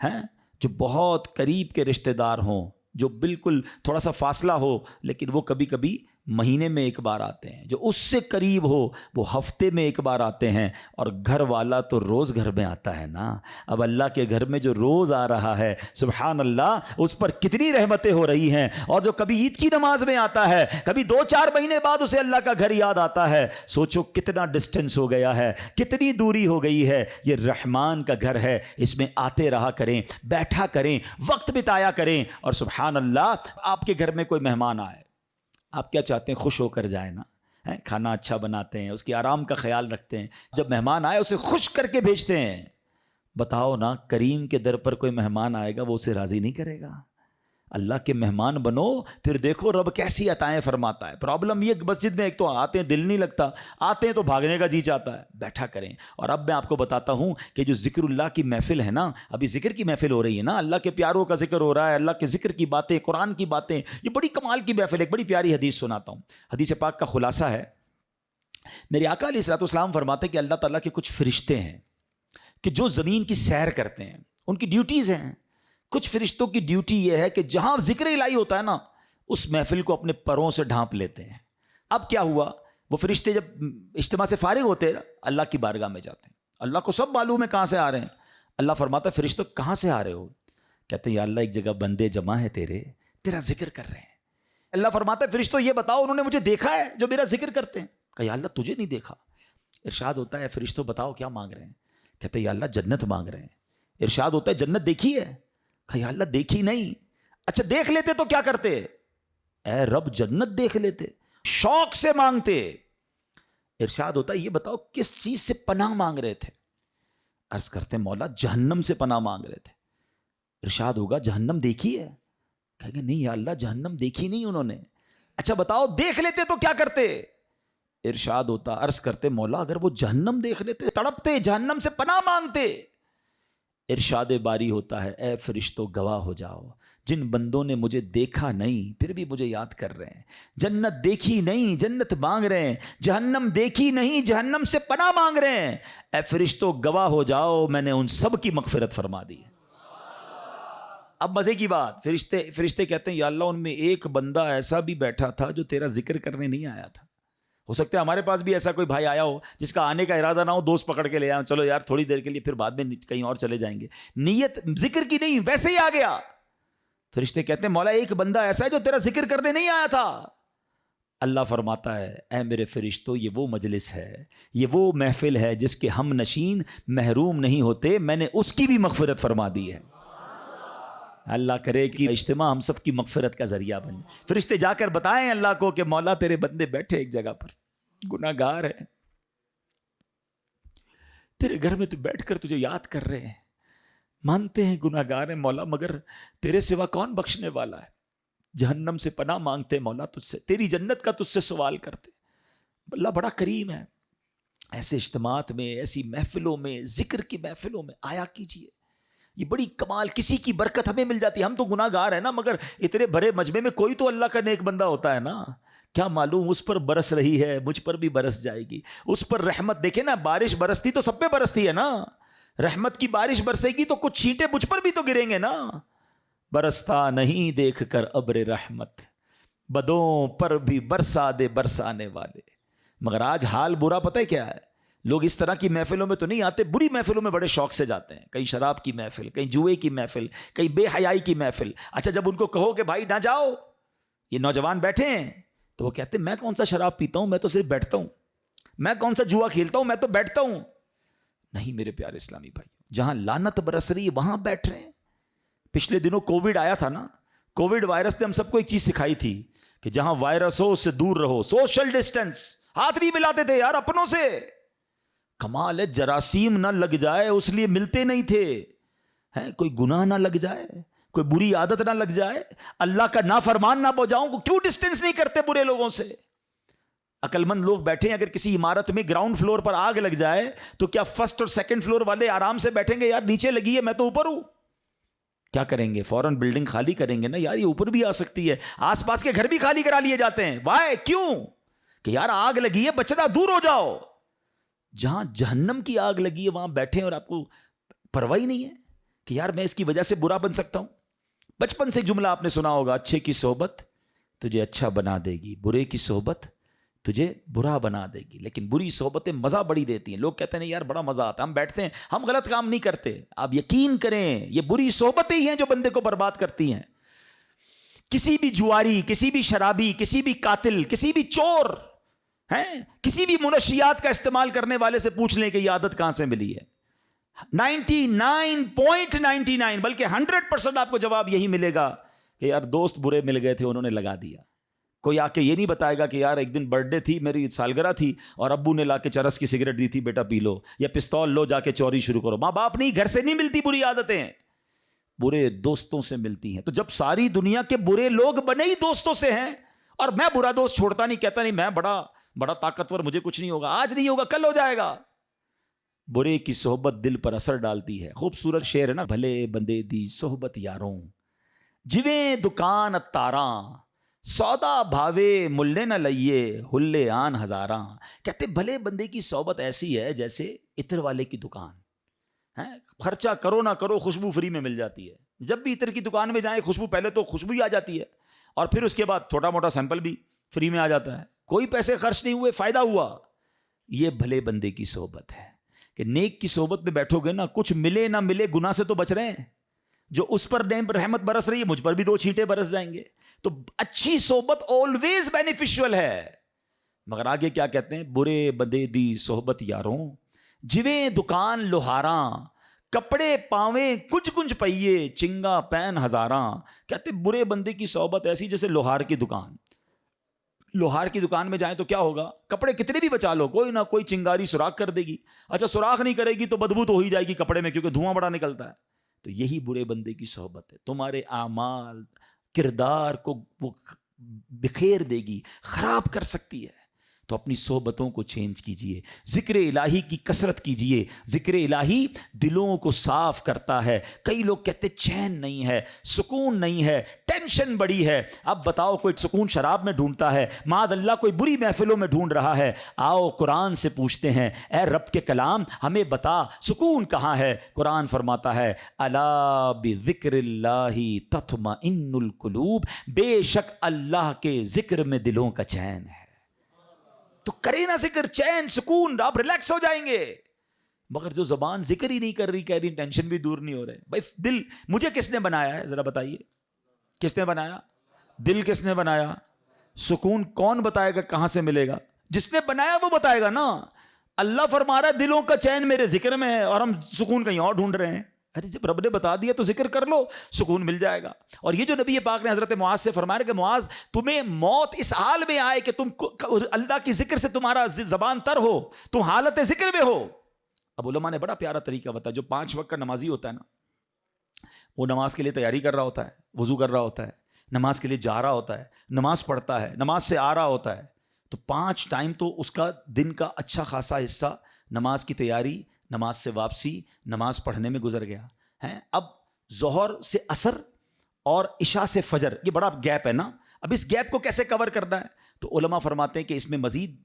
ہے. جو بہت قریب کے رشتہ دار ہوں, جو بالکل تھوڑا سا فاصلہ ہو, لیکن وہ کبھی کبھی مہینے میں ایک بار آتے ہیں. جو اس سے قریب ہو وہ ہفتے میں ایک بار آتے ہیں. اور گھر والا تو روز گھر میں آتا ہے نا. اب اللہ کے گھر میں جو روز آ رہا ہے, سبحان اللہ, اس پر کتنی رحمتیں ہو رہی ہیں. اور جو کبھی عید کی نماز میں آتا ہے, کبھی 2-4 مہینے بعد اسے اللہ کا گھر یاد آتا ہے. سوچو کتنا ڈسٹنس ہو گیا ہے, کتنی دوری ہو گئی ہے. یہ رحمان کا گھر ہے, اس میں آتے رہا کریں, بیٹھا کریں, وقت بتایا کریں. اور سبحان اللہ, آپ کے گھر میں کوئی مہمان آئے, آپ کیا چاہتے ہیں, خوش ہو کر جائے نا. کھانا اچھا بناتے ہیں, اس کی آرام کا خیال رکھتے ہیں. جب مہمان آئے اسے خوش کر کے بھیجتے ہیں. بتاؤ نا, کریم کے در پر کوئی مہمان آئے گا وہ اسے راضی نہیں کرے گا. اللہ کے مہمان بنو, پھر دیکھو رب کیسی عطائیں فرماتا ہے. پرابلم یہ مسجد میں ایک تو آتے ہیں دل نہیں لگتا, آتے ہیں تو بھاگنے کا جی چاہتا ہے. بیٹھا کریں. اور اب میں آپ کو بتاتا ہوں کہ جو ذکر اللہ کی محفل ہے نا, ابھی ذکر کی محفل ہو رہی ہے نا, اللہ کے پیاروں کا ذکر ہو رہا ہے, اللہ کے ذکر کی باتیں, قرآن کی باتیں, یہ بڑی کمال کی محفل ہے. ایک بڑی پیاری حدیث سناتا ہوں. حدیث پاک کا خلاصہ ہے, میرے آقا علیہ الصلوۃ والسلام فرماتے ہیں کہ اللہ تعالیٰ کے کچھ فرشتے ہیں کہ جو زمین کی سیر کرتے ہیں, ان کی ڈیوٹیز ہیں. کچھ فرشتوں کی ڈیوٹی یہ ہے کہ جہاں ذکر الہی ہوتا ہے نا, اس محفل کو اپنے پروں سے ڈھانپ لیتے ہیں. اب کیا ہوا, وہ فرشتے جب اجتماع سے فارغ ہوتے ہیں اللہ کی بارگاہ میں جاتے ہیں. اللہ کو سب معلوم ہے کہاں سے آ رہے ہیں. اللہ فرماتا ہے فرشتوں کہاں سے آ رہے ہو؟ کہتے ہیں یا اللہ ایک جگہ بندے جمع ہے تیرا ذکر کر رہے ہیں. اللہ فرماتا ہے فرشتوں یہ بتاؤ انہوں نے مجھے دیکھا ہے جو میرا ذکر کرتے ہیں؟ کہ یا اللہ تجھے نہیں دیکھا. ارشاد ہوتا ہے فرشتوں بتاؤ کیا مانگ رہے ہیں؟ کہتے ہیں یا اللہ جنت مانگ رہے ہیں. ارشاد ہوتا ہے جنت دیکھی ہے؟ کہ یا اللہ دیکھی نہیں. اچھا دیکھ لیتے تو کیا کرتے؟ اے رب جنت دیکھ لیتے. شوق سے مانگتے. ارشاد ہوتا ہے یہ بتاؤ کس چیز سے پناہ مانگ رہے تھے؟ عرض کرتے ہیں مولا جہنم سے پناہ مانگ رہے تھے. ارشاد ہوگا جہنم دیکھی ہے؟ کہیں گے نہیں یا اللہ جہنم دیکھی نہیں انہوں نے. اچھا بتاؤ دیکھ لیتے تو کیا کرتے؟ ارشاد ہوتا عرض کرتے مولا اگر وہ جہنم دیکھ لیتے تڑپتے, جہنم سے پناہ مانگتے. ارشاد باری ہوتا ہے اے فرشتوں گواہ ہو جاؤ, جن بندوں نے مجھے دیکھا نہیں پھر بھی مجھے یاد کر رہے ہیں, جنت دیکھی نہیں جنت مانگ رہے ہیں, جہنم دیکھی نہیں جہنم سے پناہ مانگ رہے ہیں, اے فرشتوں گواہ ہو جاؤ میں نے ان سب کی مغفرت فرما دی ہے. اب مزے کی بات, فرشتے کہتے ہیں یا اللہ ان میں ایک بندہ ایسا بھی بیٹھا تھا جو تیرا ذکر کرنے نہیں آیا تھا. ہو سکتا ہے ہمارے پاس بھی ایسا کوئی بھائی آیا ہو جس کا آنے کا ارادہ نہ ہو, دوست پکڑ کے لے آئے, چلو یار تھوڑی دیر کے لیے پھر بعد میں کہیں اور چلے جائیں گے, نیت ذکر کی نہیں ویسے ہی آ گیا. فرشتے کہتے ہیں مولا ایک بندہ ایسا ہے جو تیرا ذکر کرنے نہیں آیا تھا. اللہ فرماتا ہے اے میرے فرشتوں یہ وہ مجلس ہے, یہ وہ محفل ہے جس کے ہم نشین محروم نہیں ہوتے, میں نے اس کی بھی مغفرت فرما دی ہے. اللہ کرے کہ اجتماع ہم سب کی مغفرت کا ذریعہ بنے. فرشتے جا کر بتائیں اللہ کو کہ مولا تیرے بندے بیٹھے ایک جگہ پر گناہ گار ہیں, تیرے گھر میں تو بیٹھ کر تجھے یاد کر رہے ہیں, مانتے ہیں گناہ گار ہیں مولا مگر تیرے سوا کون بخشنے والا ہے. جہنم سے پناہ مانگتے مولا تجھ سے, تیری جنت کا تجھ سے سوال کرتے. اللہ بڑا کریم ہے. ایسے اجتماعات میں, ایسی محفلوں میں, ذکر کی محفلوں میں آیا کیجیے. یہ بڑی کمال, کسی کی برکت ہمیں مل جاتی ہے. ہم تو گناہ گار ہیں نا, مگر اتنے بڑے مجمع میں کوئی تو اللہ کا نیک بندہ ہوتا ہے نا. کیا معلوم اس پر برس رہی ہے, مجھ پر بھی برس جائے گی. اس پر رحمت دیکھیں نا, بارش برستی تو سب پہ برستی ہے نا. رحمت کی بارش برسے گی تو کچھ چھینٹے مجھ پر بھی تو گریں گے نا. برستا نہیں دیکھ کر ابر رحمت, بدوں پر بھی برسا دے برسانے والے. مگر آج حال برا پتہ ہے کیا ہے, لوگ اس طرح کی محفلوں میں تو نہیں آتے, بری محفلوں میں بڑے شوق سے جاتے ہیں. کہیں شراب کی محفل, کہیں جوئے کی محفل, کہیں بے حیائی کی محفل. اچھا جب ان کو کہو کہ بھائی نہ جاؤ, یہ نوجوان بیٹھے ہیں, تو وہ کہتے ہیں میں کون سا شراب پیتا ہوں, میں تو صرف بیٹھتا ہوں. میں کون سا جوا کھیلتا ہوں, میں تو بیٹھتا ہوں. نہیں میرے پیارے اسلامی بھائی, جہاں لعنت برس رہی ہے وہاں بیٹھ رہے ہیں. پچھلے دنوں کووڈ آیا تھا نا, کووڈ وائرس نے ہم سب کو ایک چیز سکھائی تھی کہ جہاں وائرس ہو اس سے دور رہو, سوشل ڈسٹینس. ہاتھ نہیں ملاتے تھے یار اپنوں سے. کمال ہے, جراثیم نہ لگ جائے اس لیے ملتے نہیں تھے, کوئی گناہ نہ لگ جائے, کوئی بری عادت نہ لگ جائے, اللہ کا نافرمان نہ ہو جاؤں, کیوں ڈسٹینس نہیں کرتے برے لوگوں سے؟ عقل مند لوگ بیٹھے ہیں, اگر کسی عمارت میں گراؤنڈ فلور پر آگ لگ جائے تو کیا فرسٹ اور سیکنڈ فلور والے آرام سے بیٹھیں گے, یار نیچے لگی ہے میں تو اوپر ہوں؟ کیا کریں گے؟ فوراً بلڈنگ خالی کریں گے نا, یار یہ اوپر بھی آ سکتی ہے. آس پاس کے گھر بھی خالی کرا لیے جاتے ہیں. وائے؟ کیوں؟ کہ یار آگ لگی ہے, بچنا, دور ہو جاؤ. جہاں جہنم کی آگ لگی ہے وہاں بیٹھے اور آپ کو پرواہ ہی نہیں ہے کہ یار میں اس کی وجہ سے برا بن سکتا ہوں. بچپن سے جملہ آپ نے سنا ہوگا, اچھے کی صحبت تجھے اچھا بنا دے گی, برے کی صحبت تجھے برا بنا دے گی. لیکن بری صحبتیں مزہ بڑی دیتی ہیں. لوگ کہتے ہیں یار بڑا مزہ آتا ہے, ہم بیٹھتے ہیں, ہم غلط کام نہیں کرتے. آپ یقین کریں یہ بری صحبتیں ہی ہیں جو بندے کو برباد کرتی ہیں. کسی بھی جواری, کسی بھی شرابی, کسی بھی قاتل, کسی بھی چور ہیں, کسی بھی منشیات کا استعمال کرنے والے سے پوچھ لیں کہ یہ عادت کہاں سے ملی ہے. 99.99 بلکہ 100% آپ کو جواب یہی ملے گا کہ یار دوست برے مل گئے تھے, انہوں نے لگا دیا. کوئی آ کے یہ نہیں بتائے گا کہ یار ایک دن برتھ ڈے تھی, میری سالگرہ تھی اور ابو نے لا کے چرس کی سگریٹ دی تھی, بیٹا پی لو, یا پستول لو جا کے چوری شروع کرو. ماں باپ نہیں, گھر سے نہیں ملتی بری عادتیں, برے دوستوں سے ملتی ہیں. تو جب ساری دنیا کے برے لوگ بنے ہی دوستوں سے ہیں, اور میں برا دوست چھوڑتا نہیں, کہتا نہیں میں بڑا طاقتور, مجھے کچھ نہیں ہوگا, آج نہیں ہوگا کل ہو جائے گا. برے کی صحبت دل پر اثر ڈالتی ہے. خوبصورت شعر ہے نا, بھلے بندے دی صحبت یاروں, جویں دکان اتاراں, سودا بھاوے ملے نہ لئیے, ہلے آن ہزاراں. کہتے بھلے بندے کی صحبت ایسی ہے جیسے عطر والے کی دکان ہے, خرچہ کرو نہ کرو خوشبو فری میں مل جاتی ہے. جب بھی عطر کی دکان میں جائیں خوشبو, پہلے تو خوشبو ہی آ جاتی ہے, اور پھر اس کے بعد چھوٹا موٹا سیمپل بھی فری میں آ جاتا ہے. کوئی پیسے خرچ نہیں ہوئے, فائدہ ہوا. یہ بھلے بندے کی صحبت ہے کہ نیک کی صحبت میں بیٹھو گے نا, کچھ ملے نہ ملے گناہ سے تو بچ رہے ہیں. جو اس پر رحمت برس رہی ہے, مجھ پر بھی 2 چھینٹے برس جائیں گے. تو اچھی صحبت آلویز بینیفیشل ہے. مگر آگے کیا کہتے ہیں, برے بندے دی صحبت یاروں, جویں دکان لوہاراں, کپڑے پاویں کچھ کنج پئیے, چنگا پین ہزاراں. کہتے برے بندے کی صحبت ایسی جیسے لوہار کی دکان. لوہار کی دکان میں جائیں تو کیا ہوگا, کپڑے کتنے بھی بچا لو, کوئی نہ کوئی چنگاری سوراخ کر دے گی. اچھا سوراخ نہیں کرے گی تو بدبو تو ہو ہی جائے گی کپڑے میں, کیونکہ دھواں بڑا نکلتا ہے. تو یہی برے بندے کی صحبت ہے, تمہارے اعمال کردار کو وہ بکھیر دے گی, خراب کر سکتی ہے. تو اپنی صحبتوں کو چینج کیجئے, ذکر الہی کی کثرت کیجئے. ذکر الہی دلوں کو صاف کرتا ہے. کئی لوگ کہتے چین نہیں ہے, سکون نہیں ہے, ٹینشن بڑی ہے. اب بتاؤ کوئی سکون شراب میں ڈھونڈتا ہے, معاذ اللہ کوئی بری محفلوں میں ڈھونڈ رہا ہے. آؤ قرآن سے پوچھتے ہیں, اے رب کے کلام ہمیں بتا سکون کہاں ہے. قرآن فرماتا ہے, الا بذکر اللہ تطمئن القلوب, بے شک اللہ کے ذکر میں دلوں کا چین ہے. تو کرے نا ذکر, چین سکون, آپ ریلیکس ہو جائیں گے. مگر جو زبان ذکر ہی نہیں کر رہی, کہہ رہی ٹینشن بھی دور نہیں ہو رہے. بھائی دل مجھے کس نے بنایا ہے, ذرا بتائیے, کس نے بنایا؟ دل کس نے بنایا؟ سکون کون بتائے گا کہاں سے ملے گا؟ جس نے بنایا وہ بتائے گا نا. اللہ فرما رہا ہے دلوں کا چین میرے ذکر میں ہے, اور ہم سکون کہیں اور ڈھونڈ رہے ہیں. ارے جب رب نے بتا دیا تو ذکر کر لو, سکون مل جائے گا. اور یہ جو نبی پاک نے حضرت معاذ سے فرمایا کہ معاذ تمہیں موت اس حال میں آئے کہ تم اللہ کی ذکر سے تمہارا زبان تر ہو, تم حالت ذکر میں ہو. اب علماء نے بڑا پیارا طریقہ بتایا. جو 5 وقت کا نمازی ہوتا ہے نا, وہ نماز کے لیے تیاری کر رہا ہوتا ہے, وضو کر رہا ہوتا ہے, نماز کے لیے جا رہا ہوتا ہے, نماز پڑھتا ہے, نماز سے آ رہا ہوتا ہے. تو 5 ٹائم تو اس کا دن کا اچھا خاصا حصہ نماز کی تیاری, نماز سے واپسی, نماز پڑھنے میں گزر گیا ہے. اب ظہر سے عصر اور عشاء سے فجر, یہ بڑا گیپ ہے نا. اب اس گیپ کو کیسے کور کرنا ہے؟ تو علماء فرماتے ہیں کہ اس میں مزید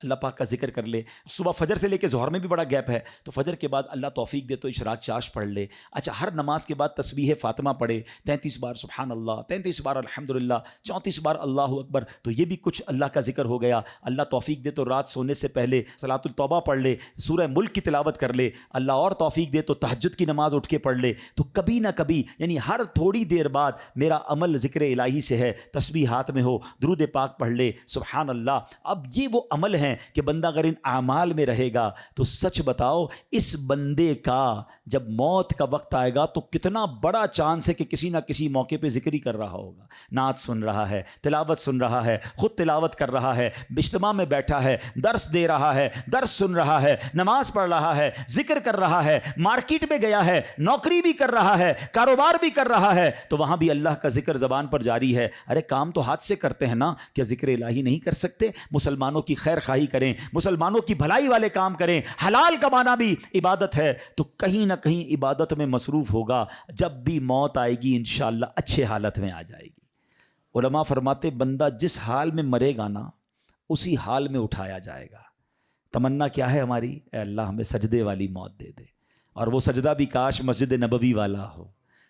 اللہ پاک کا ذکر کر لے. صبح فجر سے لے کے ظہر میں بھی بڑا گیپ ہے, تو فجر کے بعد اللہ توفیق دے تو اشراق چاش پڑھ لے. اچھا ہر نماز کے بعد تسبیح فاطمہ پڑھے, 33 بار سبحان اللہ, 33 بار الحمدللہ, 34 بار اللہ اکبر. تو یہ بھی کچھ اللہ کا ذکر ہو گیا. اللہ توفیق دے تو رات سونے سے پہلے صلاۃ التوبہ پڑھ لے, سورہ ملک کی تلاوت کر لے. اللہ اور توفیق دے تو تہجد کی نماز اٹھ کے پڑھ لے. تو کبھی نہ کبھی, یعنی ہر تھوڑی دیر بعد میرا عمل ذکر الہی سے ہے, تسبیح ہاتھ میں ہو, درود پاک پڑھ لے, سبحان اللہ. اب یہ وہ عمل ہیں ہیں کہ بندہ اگر ان اعمال میں رہے گا تو سچ بتاؤ اس بندے کا جب موت کا وقت آئے گا تو کتنا بڑا چانس ہے کہ کسی نہ کسی موقع پہ ذکر ہی کر رہا ہوگا، نعت سن رہا ہے، تلاوت سن رہا ہے، خود تلاوت کر رہا ہے، اجتماع میں بیٹھا ہے، درس دے رہا ہے، درس سن رہا ہے، نماز پڑھ رہا ہے، ذکر کر رہا ہے، مارکیٹ میں گیا ہے، نوکری بھی کر رہا ہے، کاروبار بھی کر رہا ہے، تو وہاں بھی اللہ کا ذکر زبان پر جاری ہے۔ ارے کام تو ہاتھ سے کرتے ہیں نا، کیا ذکر الہی نہیں کر سکتے؟ مسلمانوں کی خیر خواہی کریں، مسلمانوں کی بھلائی والے کام کریں، حلال کمانا بھی عبادت ہے، تو کہیں نہ کہیں عبادت میں مصروف ہوگا، جب بھی موت آئے گی انشاءاللہ اچھے حالت میں آ جائے گی۔ علماء فرماتے بندہ جس حال میں مرے گا نا اسی حال میں اٹھایا جائے گا۔ تمنا کیا ہے ہماری؟ اے اللہ ہمیں سجدے والی موت دے دے، اور وہ سجدہ بھی کاش مسجد نبوی والا ہو،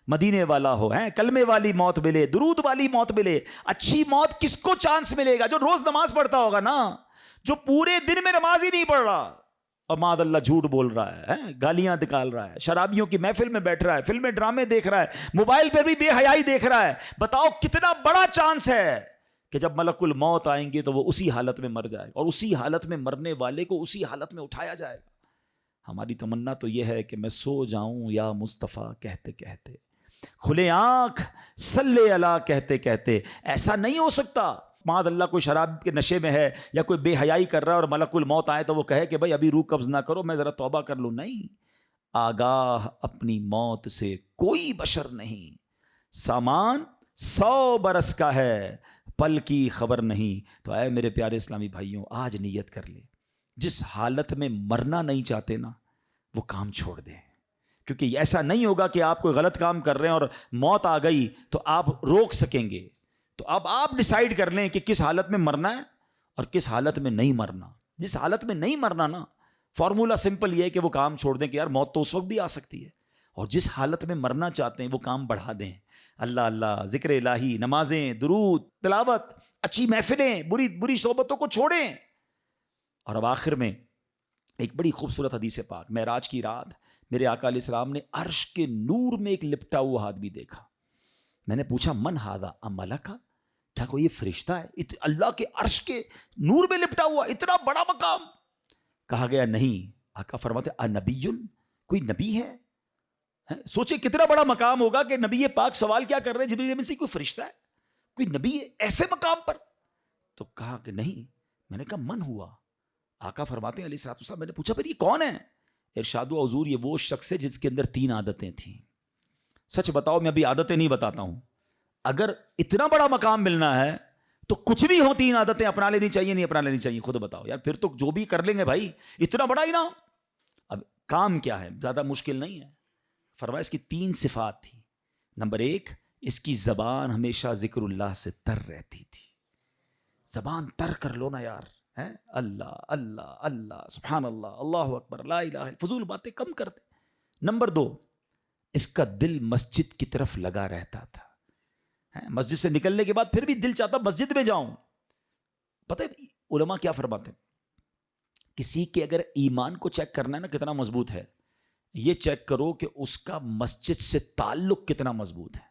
مدینے والا ہو، کلمے والی موت ملے، درود والی موت ملے۔ اچھی موت کس کو چانس ملے گا؟ جو روز نماز پڑھتا ہوگا نا، جو پورے دن میں نماز ہی نہیں پڑھ رہا اور معاذ اللہ جھوٹ بول رہا ہے، گالیاں نکال رہا ہے، شرابیوں کی محفل میں بیٹھ رہا ہے، فلمیں ڈرامے دیکھ رہا ہے، موبائل پہ بھی بے حیائی دیکھ رہا ہے۔ بتاؤ کتنا بڑا چانس ہے کہ جب ملک الموت آئیں گے تو وہ اسی حالت میں مر جائے گا، اور اسی حالت میں مرنے والے کو اسی حالت میں اٹھایا جائے گا۔ ہماری تمنا تو یہ ہے کہ میں سو جاؤں یا مصطفیٰ کہتے کہتے، کھلے آنکھ صلی اللہ کہتے کہتے۔ ایسا نہیں ہو سکتا معاذ اللہ کوئی شراب کے نشے میں ہے یا کوئی بے حیائی کر رہا ہے اور ملک الموت آئے تو وہ کہے کہ بھائی ابھی روح قبض نہ کرو، میں ذرا توبہ کر لوں۔ نہیں، آگاہ اپنی موت سے کوئی بشر نہیں، سامان 100 برس کا ہے، پل کی خبر نہیں۔ تو اے میرے پیارے اسلامی بھائیوں، آج نیت کر لیں، جس حالت میں مرنا نہیں چاہتے نا وہ کام چھوڑ دیں، کیونکہ ایسا نہیں ہوگا کہ آپ کوئی غلط کام کر رہے ہیں اور موت آ گئی تو آپ روک سکیں گے۔ تو اب آپ ڈیسائیڈ کر لیں کہ کس حالت میں مرنا ہے اور کس حالت میں نہیں مرنا۔ جس حالت میں نہیں مرنا نا، فارمولا سمپل یہ ہے کہ وہ کام چھوڑ دیں کہ یار موت تو اس وقت بھی آ سکتی ہے، اور جس حالت میں مرنا چاہتے ہیں وہ کام بڑھا دیں۔ اللہ اللہ، ذکر الہی، نمازیں، درود، تلاوت، اچھی محفلیں، بری صحبتوں کو چھوڑیں۔ اور اب آخر میں ایک بڑی خوبصورت حدیث پاک، معراج کی رات میرے آقا علیہ السلام نے عرش کے نور میں ایک لپٹا ہوا آدمی دیکھا۔ میں نے پوچھا من ھذا املکا، کیا کوئی یہ فرشتہ ہے اللہ کے عرش کے نور میں لپٹا ہوا، اتنا بڑا مقام؟ کہا گیا نہیں۔ آقا فرماتے انبی، کوئی نبی ہے؟ سوچے کتنا بڑا مقام ہوگا کہ نبی پاک سوال کیا کر رہے ہیں جبریل امین سے، کوئی فرشتہ ہے، کوئی نبی ہے ایسے مقام پر؟ تو کہا کہ نہیں۔ میں نے کہا من ہوا؟ آقا فرماتے ہیں علیہ الصلوۃ والسلام، میں نے پوچھا پھر یہ کون ہے؟ ارشاد و حضور یہ وہ شخص ہے جس کے اندر 3 عادتیں تھیں۔ سچ بتاؤ، میں ابھی عادتیں نہیں بتاتا ہوں، اگر اتنا بڑا مقام ملنا ہے تو کچھ بھی ہو 3 عادتیں اپنا لینی چاہیے نہیں اپنا لینی چاہیے؟ خود بتاؤ یار، پھر تو جو بھی کر لیں گے بھائی، اتنا بڑا انعام۔ اب کام کیا ہے؟ زیادہ مشکل نہیں ہے۔ فرمایا اس کی 3 صفات تھی۔ نمبر 1، اس کی زبان ہمیشہ ذکر اللہ سے تر رہتی تھی۔ زبان تر کر لو نا یار، اللہ اللہ اللہ، سبحان اللہ، اللہ اکبر، لا الہ، فضول باتیں کم کرتے۔ نمبر 2، اس کا دل مسجد کی طرف لگا رہتا تھا۔ مسجد سے نکلنے کے بعد پھر بھی دل چاہتا مسجد میں جاؤں۔ پتہ ہے علماء کیا فرماتے ہیں؟ کسی کے اگر ایمان کو چیک کرنا ہے نا کتنا مضبوط ہے، یہ چیک کرو کہ اس کا مسجد سے تعلق کتنا مضبوط ہے۔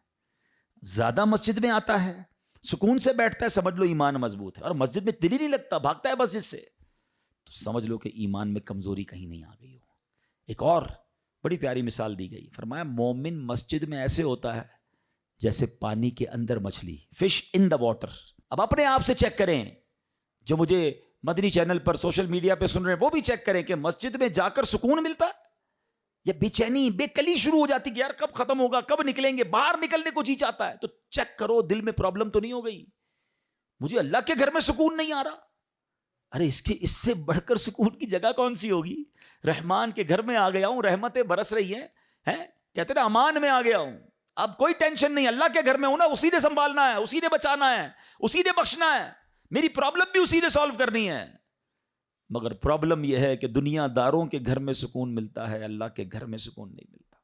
زیادہ مسجد میں آتا ہے، سکون سے بیٹھتا ہے، سمجھ لو ایمان مضبوط ہے، اور مسجد میں دل ہی نہیں لگتا، بھاگتا ہے مسجد سے، تو سمجھ لو کہ ایمان میں کمزوری کہیں نہیں آ گئی ہو۔ ایک اور بڑی پیاری مثال دی گئی، فرمایا مومن مسجد میں ایسے ہوتا ہے جیسے پانی کے اندر مچھلی، فش ان دا واٹر۔ اب اپنے آپ سے چیک کریں، جو مجھے مدنی چینل پر سوشل میڈیا پہ سن رہے ہیں وہ بھی چیک کریں کہ مسجد میں جا کر سکون ملتا ہے یا بے چینی، بے کلی شروع ہو جاتی کہ یار کب ختم ہوگا، کب نکلیں گے، باہر نکلنے کو جی چاہتا ہے۔ تو چیک کرو دل میں پرابلم تو نہیں ہو گئی، مجھے اللہ کے گھر میں سکون نہیں آ رہا۔ ارے اس سے بڑھ کر سکون کی جگہ کون سی ہوگی؟ رحمان کے گھر میں آ گیا ہوں، رحمتیں برس رہی ہیں، کہتے ہیں امان میں آ گیا ہوں، اب کوئی ٹینشن نہیں، اللہ کے گھر میں ہوں نا، اسی نے سنبھالنا ہے، اسی نے بچانا ہے، اسی نے بخشنا ہے، میری پرابلم بھی اسی نے سالو کرنی ہے۔ مگر پرابلم یہ ہے کہ دنیا داروں کے گھر میں سکون ملتا ہے، اللہ کے گھر میں سکون نہیں ملتا۔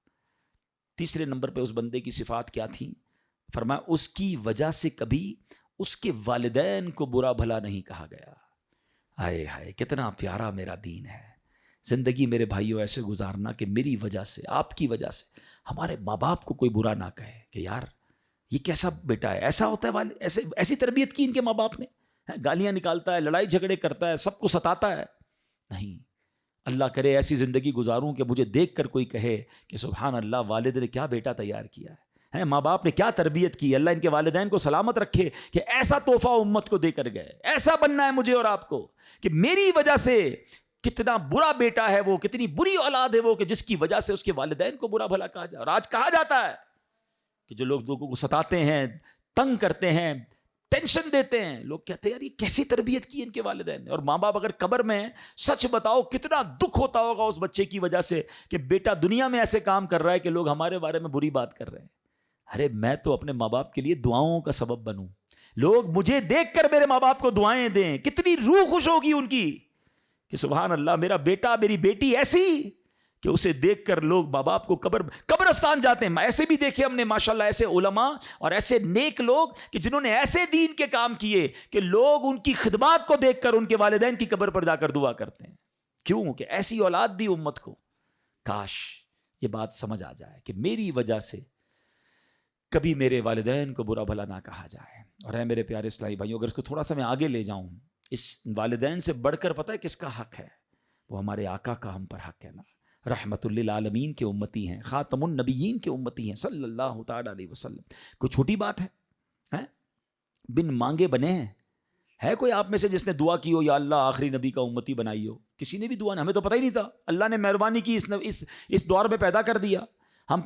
تیسرے نمبر پہ اس بندے کی صفات کیا تھیں؟ فرمایا اس کی وجہ سے کبھی اس کے والدین کو برا بھلا نہیں کہا گیا۔ ہائے ہائے، کتنا پیارا میرا دین ہے۔ زندگی میرے بھائیوں ایسے گزارنا کہ میری وجہ سے، آپ کی وجہ سے ہمارے ماں باپ کو کوئی برا نہ کہے کہ یار یہ کیسا بیٹا ہے، ایسا ہوتا ہے، ایسی تربیت کی ان کے ماں باپ نے، گالیاں نکالتا ہے، لڑائی جھگڑے کرتا ہے، سب کو ستاتا ہے. نہیں، اللہ کرے ایسی زندگی گزاروں کہ مجھے دیکھ کر کوئی کہے کہ سبحان اللہ، والد نے کیا بیٹا تیار کیا ہے، ماں باپ نے کیا تربیت کی. اللہ ان کے والدین کو سلامت رکھے کہ ایسا تحفہ امت کو دے کر گئے. ایسا بننا ہے مجھے اور آپ کو کہ میری وجہ سے کتنا برا بیٹا ہے وہ، کتنی بری اولاد ہے وہ، کہ جس کی وجہ سے اس کے والدین کو برا بھلا کہا جائے. اور آج کہا جاتا ہے کہ جو لوگ لوگوں کو ستاتے ہیں، تنگ کرتے ہیں، ٹینشن دیتے ہیں، لوگ کہتے ہیں یار یہ کیسی تربیت کی ان کے والدین نے. اور ماں باپ اگر قبر میں ہیں، سچ بتاؤ کتنا دکھ ہوتا ہوگا اس بچے کی وجہ سے کہ بیٹا دنیا میں ایسے کام کر رہا ہے کہ لوگ ہمارے بارے میں بری بات کر رہے ہیں. ارے میں تو اپنے ماں باپ کے لیے دعاؤں کا سبب بنوں، لوگ مجھے دیکھ کر میرے ماں باپ کو دعائیں دیں. کتنی روح خوش ہوگی ان کی کہ سبحان اللہ، میرا بیٹا میری بیٹی ایسی کہ اسے دیکھ کر لوگ ماں باپ کو قبرستان جاتے ہیں. ایسے بھی دیکھے ہم نے ماشاءاللہ ایسے علماء اور ایسے نیک لوگ کہ جنہوں نے ایسے دین کے کام کیے کہ لوگ ان کی خدمات کو دیکھ کر ان کے والدین کی قبر پر جا کر دعا کرتے ہیں. کیوں کہ ایسی اولاد دی امت کو. کاش یہ بات سمجھ آ جائے کہ میری وجہ سے کبھی میرے والدین کو برا بھلا نہ کہا جائے. اور اے میرے پیارے اسلامی بھائیوں، اگر اس کو تھوڑا سا میں آگے لے جاؤں، اس والدین سے بڑھ کر پتہ ہے کس کا حق ہے؟ وہ ہمارے آقا کا ہم پر حق ہے نا. رحمت للعالمین کے امتی ہیں، خاتم النبیین کے امتی ہیں صلی اللہ تعالی علیہ وسلم. کوئی چھوٹی بات ہے؟ بن مانگے بنے ہیں. ہے کوئی آپ میں سے جس نے دعا کی ہو یا اللہ آخری نبی کا امتی بنائی ہو؟ کسی نے بھی دعا نہیں. ہمیں تو پتہ ہی نہیں تھا، اللہ نے مہربانی کی اس دور میں پیدا کر دیا. ہم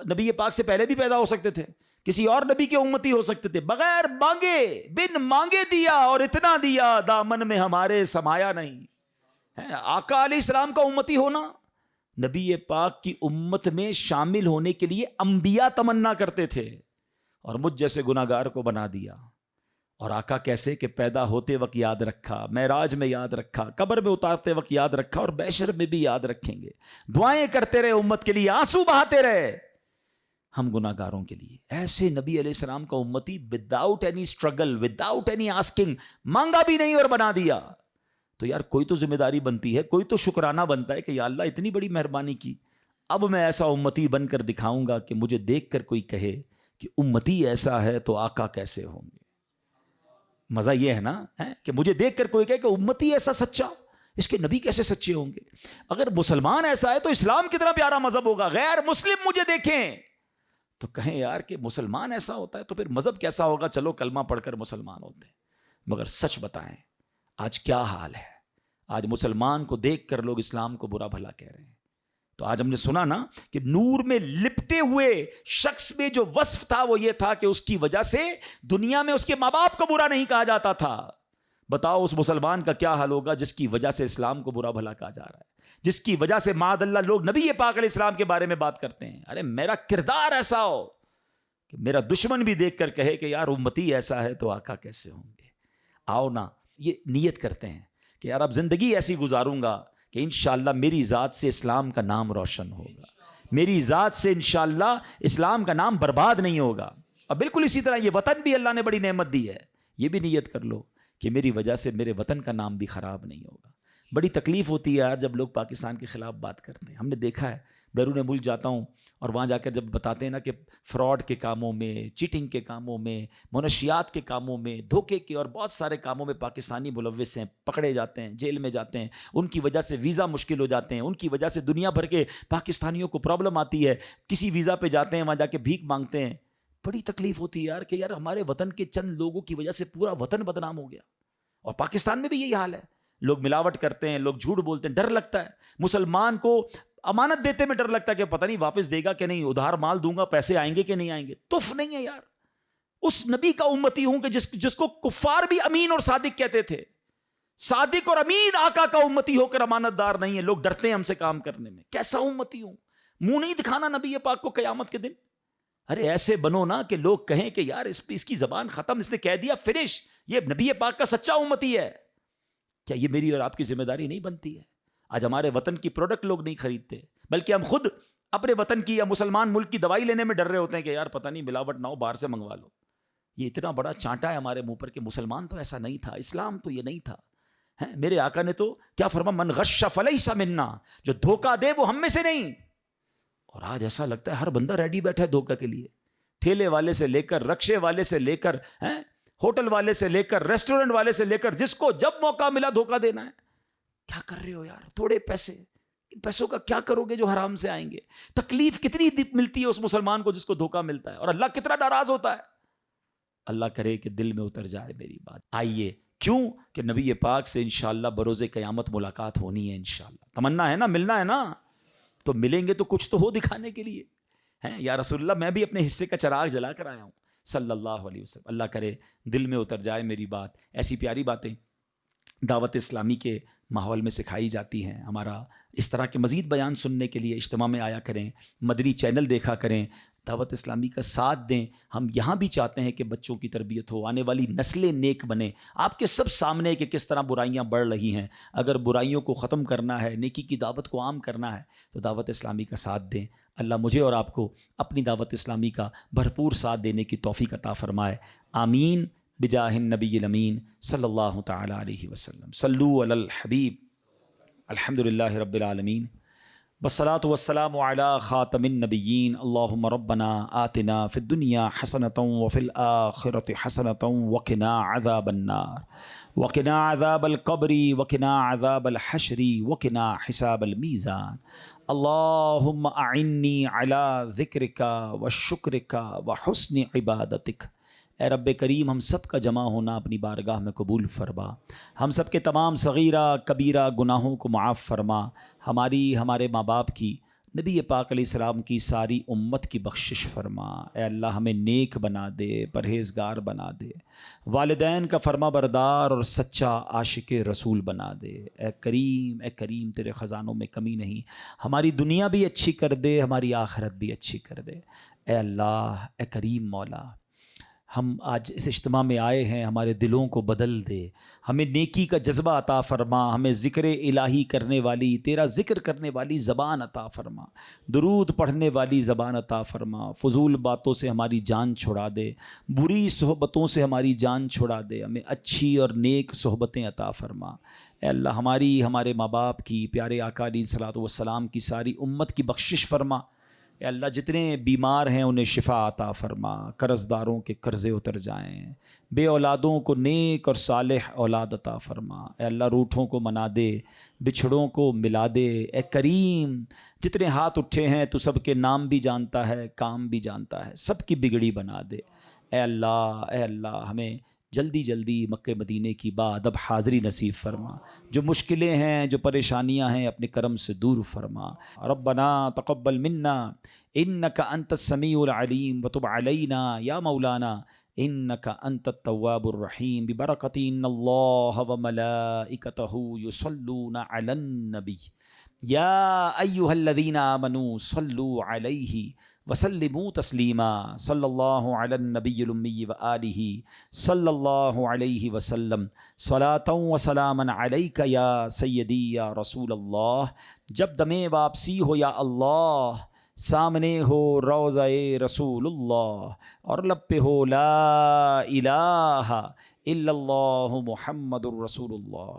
نبی پاک سے پہلے بھی پیدا ہو سکتے تھے، کسی اور نبی کے امتی ہو سکتے تھے. بغیر مانگے، بن مانگے دیا، اور اتنا دیا دامن میں ہمارے سمایا نہیں. آقا علیہ السلام کا امتی ہونا، نبی پاک کی امت میں شامل ہونے کے لیے انبیاء تمنا کرتے تھے، اور مجھ جیسے گناہگار کو بنا دیا. اور آقا کیسے کہ پیدا ہوتے وقت یاد رکھا، معراج میں یاد رکھا، قبر میں اتارتے وقت یاد رکھا، اور بحشر میں بھی یاد رکھیں گے. دعائیں کرتے رہے امت کے لیے، آنسو بہاتے رہے ہم گناہگاروں کے لیے. ایسے نبی علیہ السلام کا امتی without any struggle, without any asking, مانگا بھی نہیں اور بنا دیا. تو یار کوئی تو ذمہ داری بنتی ہے، کوئی تو شکرانہ بنتا ہے کہ یا اللہ اتنی بڑی مہربانی کی، اب میں ایسا امتی بن کر دکھاؤں گا کہ مجھے دیکھ کر کوئی کہے کہ امتی ایسا ہے تو آقا کیسے ہوں گے. مزہ یہ ہے نا کہ مجھے دیکھ کر کوئی کہے کہ امتی ایسا سچا، اس کے نبی کیسے سچے ہوں گے. اگر مسلمان ایسا ہے تو اسلام کتنا پیارا مذہب ہوگا. غیر مسلم مجھے دیکھیں تو کہیں یار کہ مسلمان ایسا ہوتا ہے تو پھر مذہب کیسا ہوگا. چلو کلمہ پڑھ کر مسلمان ہوتے ہیں، مگر سچ بتائیں آج کیا حال ہے. آج مسلمان کو دیکھ کر لوگ اسلام کو برا بھلا کہہ رہے ہیں. تو آج ہم نے سنا نا کہ نور میں لپٹے ہوئے شخص میں جو وصف تھا وہ یہ تھا کہ اس کی وجہ سے دنیا میں اس کے ماں باپ کو برا نہیں کہا جاتا تھا. بتاؤ اس مسلمان کا کیا حال ہوگا جس کی وجہ سے اسلام کو برا بھلا کہا جا رہا ہے، جس کی وجہ سے معاذ اللہ لوگ نبی پاک علیہ السلام کے بارے میں بات کرتے ہیں. ارے میرا کردار ایسا ہو کہ میرا دشمن بھی دیکھ کر کہے کہ یار امتی ایسا ہے تو آقا کیسے ہوں گے. آؤ نا یہ نیت کرتے ہیں کہ یار اب زندگی ایسی گزاروں گا کہ انشاءاللہ میری ذات سے اسلام کا نام روشن ہوگا، میری ذات سے انشاءاللہ اسلام کا نام برباد نہیں ہوگا. اور بالکل اسی طرح یہ وطن بھی اللہ نے بڑی نعمت دی ہے، یہ بھی نیت کر لو کہ میری وجہ سے میرے وطن کا نام بھی خراب نہیں ہوگا. بڑی تکلیف ہوتی ہے یار جب لوگ پاکستان کے خلاف بات کرتے ہیں. ہم نے دیکھا ہے، بیرون ملک جاتا ہوں اور وہاں جا کر جب بتاتے ہیں نا کہ فراڈ کے کاموں میں، چیٹنگ کے کاموں میں، منشیات کے کاموں میں، دھوکے کے اور بہت سارے کاموں میں پاکستانی ملوث ہیں، پکڑے جاتے ہیں، جیل میں جاتے ہیں، ان کی وجہ سے ویزا مشکل ہو جاتے ہیں، ان کی وجہ سے دنیا بھر کے پاکستانیوں کو پرابلم آتی ہے، کسی ویزا پہ جاتے ہیں وہاں جا کے بھیک مانگتے ہیں. بڑی تکلیف ہوتی ہے یار کہ یار ہمارے وطن کے چند لوگوں کی وجہ سے پورا وطن بدنام ہو گیا. اور پاکستان میں بھی یہی حال ہے، لوگ ملاوٹ کرتے ہیں، لوگ جھوٹ بولتے ہیں. ڈر لگتا ہے مسلمان کو، امانت دیتے میں ڈر لگتا ہے کہ پتہ نہیں واپس دے گا کہ نہیں، ادھار مال دوں گا پیسے آئیں گے کہ نہیں آئیں گے. تف نہیں ہے یار. اس نبی کا امتی ہوں کہ جس کو کفار بھی امین اور صادق کہتے تھے. صادق اور امین آقا کا امتی ہو کر امانت دار نہیں ہے. لوگ ڈرتے ہیں ہم سے کام کرنے میں. کیسا امتی ہوں؟ منہ نہیں دکھانا نبی پاک کو قیامت کے دن. ارے ایسے بنو نا کہ لوگ کہیں کہ یار اس کی زبان ختم، اس نے کہہ دیا فنش، یہ نبی پاک کا سچا امتی ہے. کیا یہ میری اور آپ کی ذمہ داری نہیں بنتی ہے؟ آج ہمارے وطن کی پروڈکٹ لوگ نہیں خریدتے، بلکہ ہم خود اپنے وطن کی یا مسلمان ملک کی دوائی لینے میں ڈر رہے ہوتے ہیں کہ یار پتہ نہیں ملاوٹ نہ ہو، باہر سے منگوا لو. یہ اتنا بڑا چانٹا ہے ہمارے منہ پر کہ مسلمان تو ایسا نہیں تھا، اسلام تو یہ نہیں تھا. میرے آقا نے تو کیا فرما، من غش فلیس منا، جو دھوکہ دے وہ ہم میں سے نہیں. اور آج ایسا لگتا ہے ہر بندہ ریڈی بیٹھا ہے دھوکہ کے لیے. ٹھیلے والے سے لے کر، رکشے والے سے لے کر، ہوٹل والے سے لے کر ریسٹورنٹ والے سے لے کر جس کو جب موقع ملا دھوکہ دینا ہے. کیا کر رہے ہو یار؟ تھوڑے پیسے، ان پیسوں کا کیا کرو گے جو حرام سے آئیں گے؟ تکلیف کتنی ملتی ہے اس مسلمان کو جس کو دھوکہ ملتا ہے، اور اللہ کتنا ناراض ہوتا ہے. اللہ کرے کہ دل میں اتر جائے میری بات. آئیے، کیوں کہ نبی پاک سے انشاءاللہ بروز قیامت ملاقات ہونی ہے انشاءاللہ. تمنا ہے نا، ملنا ہے نا، تو ملیں گے تو کچھ تو ہو دکھانے کے لیے ہیں. یا رسول اللہ میں بھی اپنے حصے کا چراغ جلا کر آیا ہوں صلی اللہ علیہ وسلم. اللہ کرے دل میں اتر جائے میری بات. ایسی پیاری باتیں دعوت اسلامی کے ماحول میں سکھائی جاتی ہیں. ہمارا اس طرح کے مزید بیان سننے کے لیے اجتماع میں آیا کریں، مدری چینل دیکھا کریں، دعوت اسلامی کا ساتھ دیں. ہم یہاں بھی چاہتے ہیں کہ بچوں کی تربیت ہو، آنے والی نسلیں نیک بنیں. آپ کے سب سامنے کہ کس طرح برائیاں بڑھ رہی ہیں. اگر برائیوں کو ختم کرنا ہے، نیکی کی دعوت کو عام کرنا ہے تو دعوت اسلامی کا ساتھ دیں. اللہ مجھے اور آپ کو اپنی دعوت اسلامی کا بھرپور ساتھ دینے کی توفیق عطا فرمائے. آمین بجاہ النبی الامین صلی اللہ تعالی علیہ وسلم. صلو علی الحبیب. الحمدللہ رب العالمین والصلاة والسلام على خاتم النبیین. اللہم ربنا آتنا فی الدنیا حسنة وفی الآخرة حسنة وقنا عذاب النار وقنا عذاب القبر وقنا عذاب الحشر وقنا حساب المیزان. اللہم اعنی علی ذکرک وشکرک وحسن عبادتک. اے رب کریم، ہم سب کا جمع ہونا اپنی بارگاہ میں قبول فرما. ہم سب کے تمام صغیرہ کبیرہ گناہوں کو معاف فرما. ہماری، ہمارے ماں باپ کی، نبی پاک علیہ السلام کی ساری امت کی بخشش فرما. اے اللہ ہمیں نیک بنا دے، پرہیزگار بنا دے، والدین کا فرما بردار اور سچا عاشق رسول بنا دے. اے کریم، اے کریم، تیرے خزانوں میں کمی نہیں. ہماری دنیا بھی اچھی کر دے، ہماری آخرت بھی اچھی کر دے. اے اللہ، اے کریم مولا، ہم آج اس اجتماع میں آئے ہیں، ہمارے دلوں کو بدل دے. ہمیں نیکی کا جذبہ عطا فرما. ہمیں ذکر الہی کرنے والی، تیرا ذکر کرنے والی زبان عطا فرما. درود پڑھنے والی زبان عطا فرما. فضول باتوں سے ہماری جان چھڑا دے، بری صحبتوں سے ہماری جان چھڑا دے. ہمیں اچھی اور نیک صحبتیں عطا فرما. اے اللہ ہماری، ہمارے ماں باپ کی، پیارے آقا علیہ الصلوۃ والسلام کی ساری امت کی بخشش فرما. اے اللہ جتنے بیمار ہیں انہیں شفا عطا فرما. قرض داروں کے قرضے اتر جائیں. بے اولادوں کو نیک اور صالح اولاد عطا فرما. اے اللہ روٹھوں کو منا دے، بچھڑوں کو ملا دے. اے کریم، جتنے ہاتھ اٹھے ہیں تو سب کے نام بھی جانتا ہے، کام بھی جانتا ہے، سب کی بگڑی بنا دے. اے اللہ، اے اللہ ہمیں جلدی جلدی مکہ مدینے کی بادب حاضری نصیب فرما. جو مشکلیں ہیں، جو پریشانیاں ہیں، اپنے کرم سے دور فرما. ربنا تقبل منا انک انت السمیع العلیم وتب علینا یا مولانا انک انت التواب الرحیم. ببرکت ان اللہ وملائکتہ یصلون علی النبی یا ایہا الذین آمنوا صلوا علیہ وسلموا تسلیما. صلی اللہ علی النبی الامی وآلہ صلی اللہ علیہ وسلم. صلاۃ و سلاما علیک یا سیدی یا رسول اللہ. جب دم واپسی ہو یا اللہ، سامنے ہو روضہ رسول اللہ، اور لب پہ ہو لا الہ الا اللہ محمد الرسول اللہ.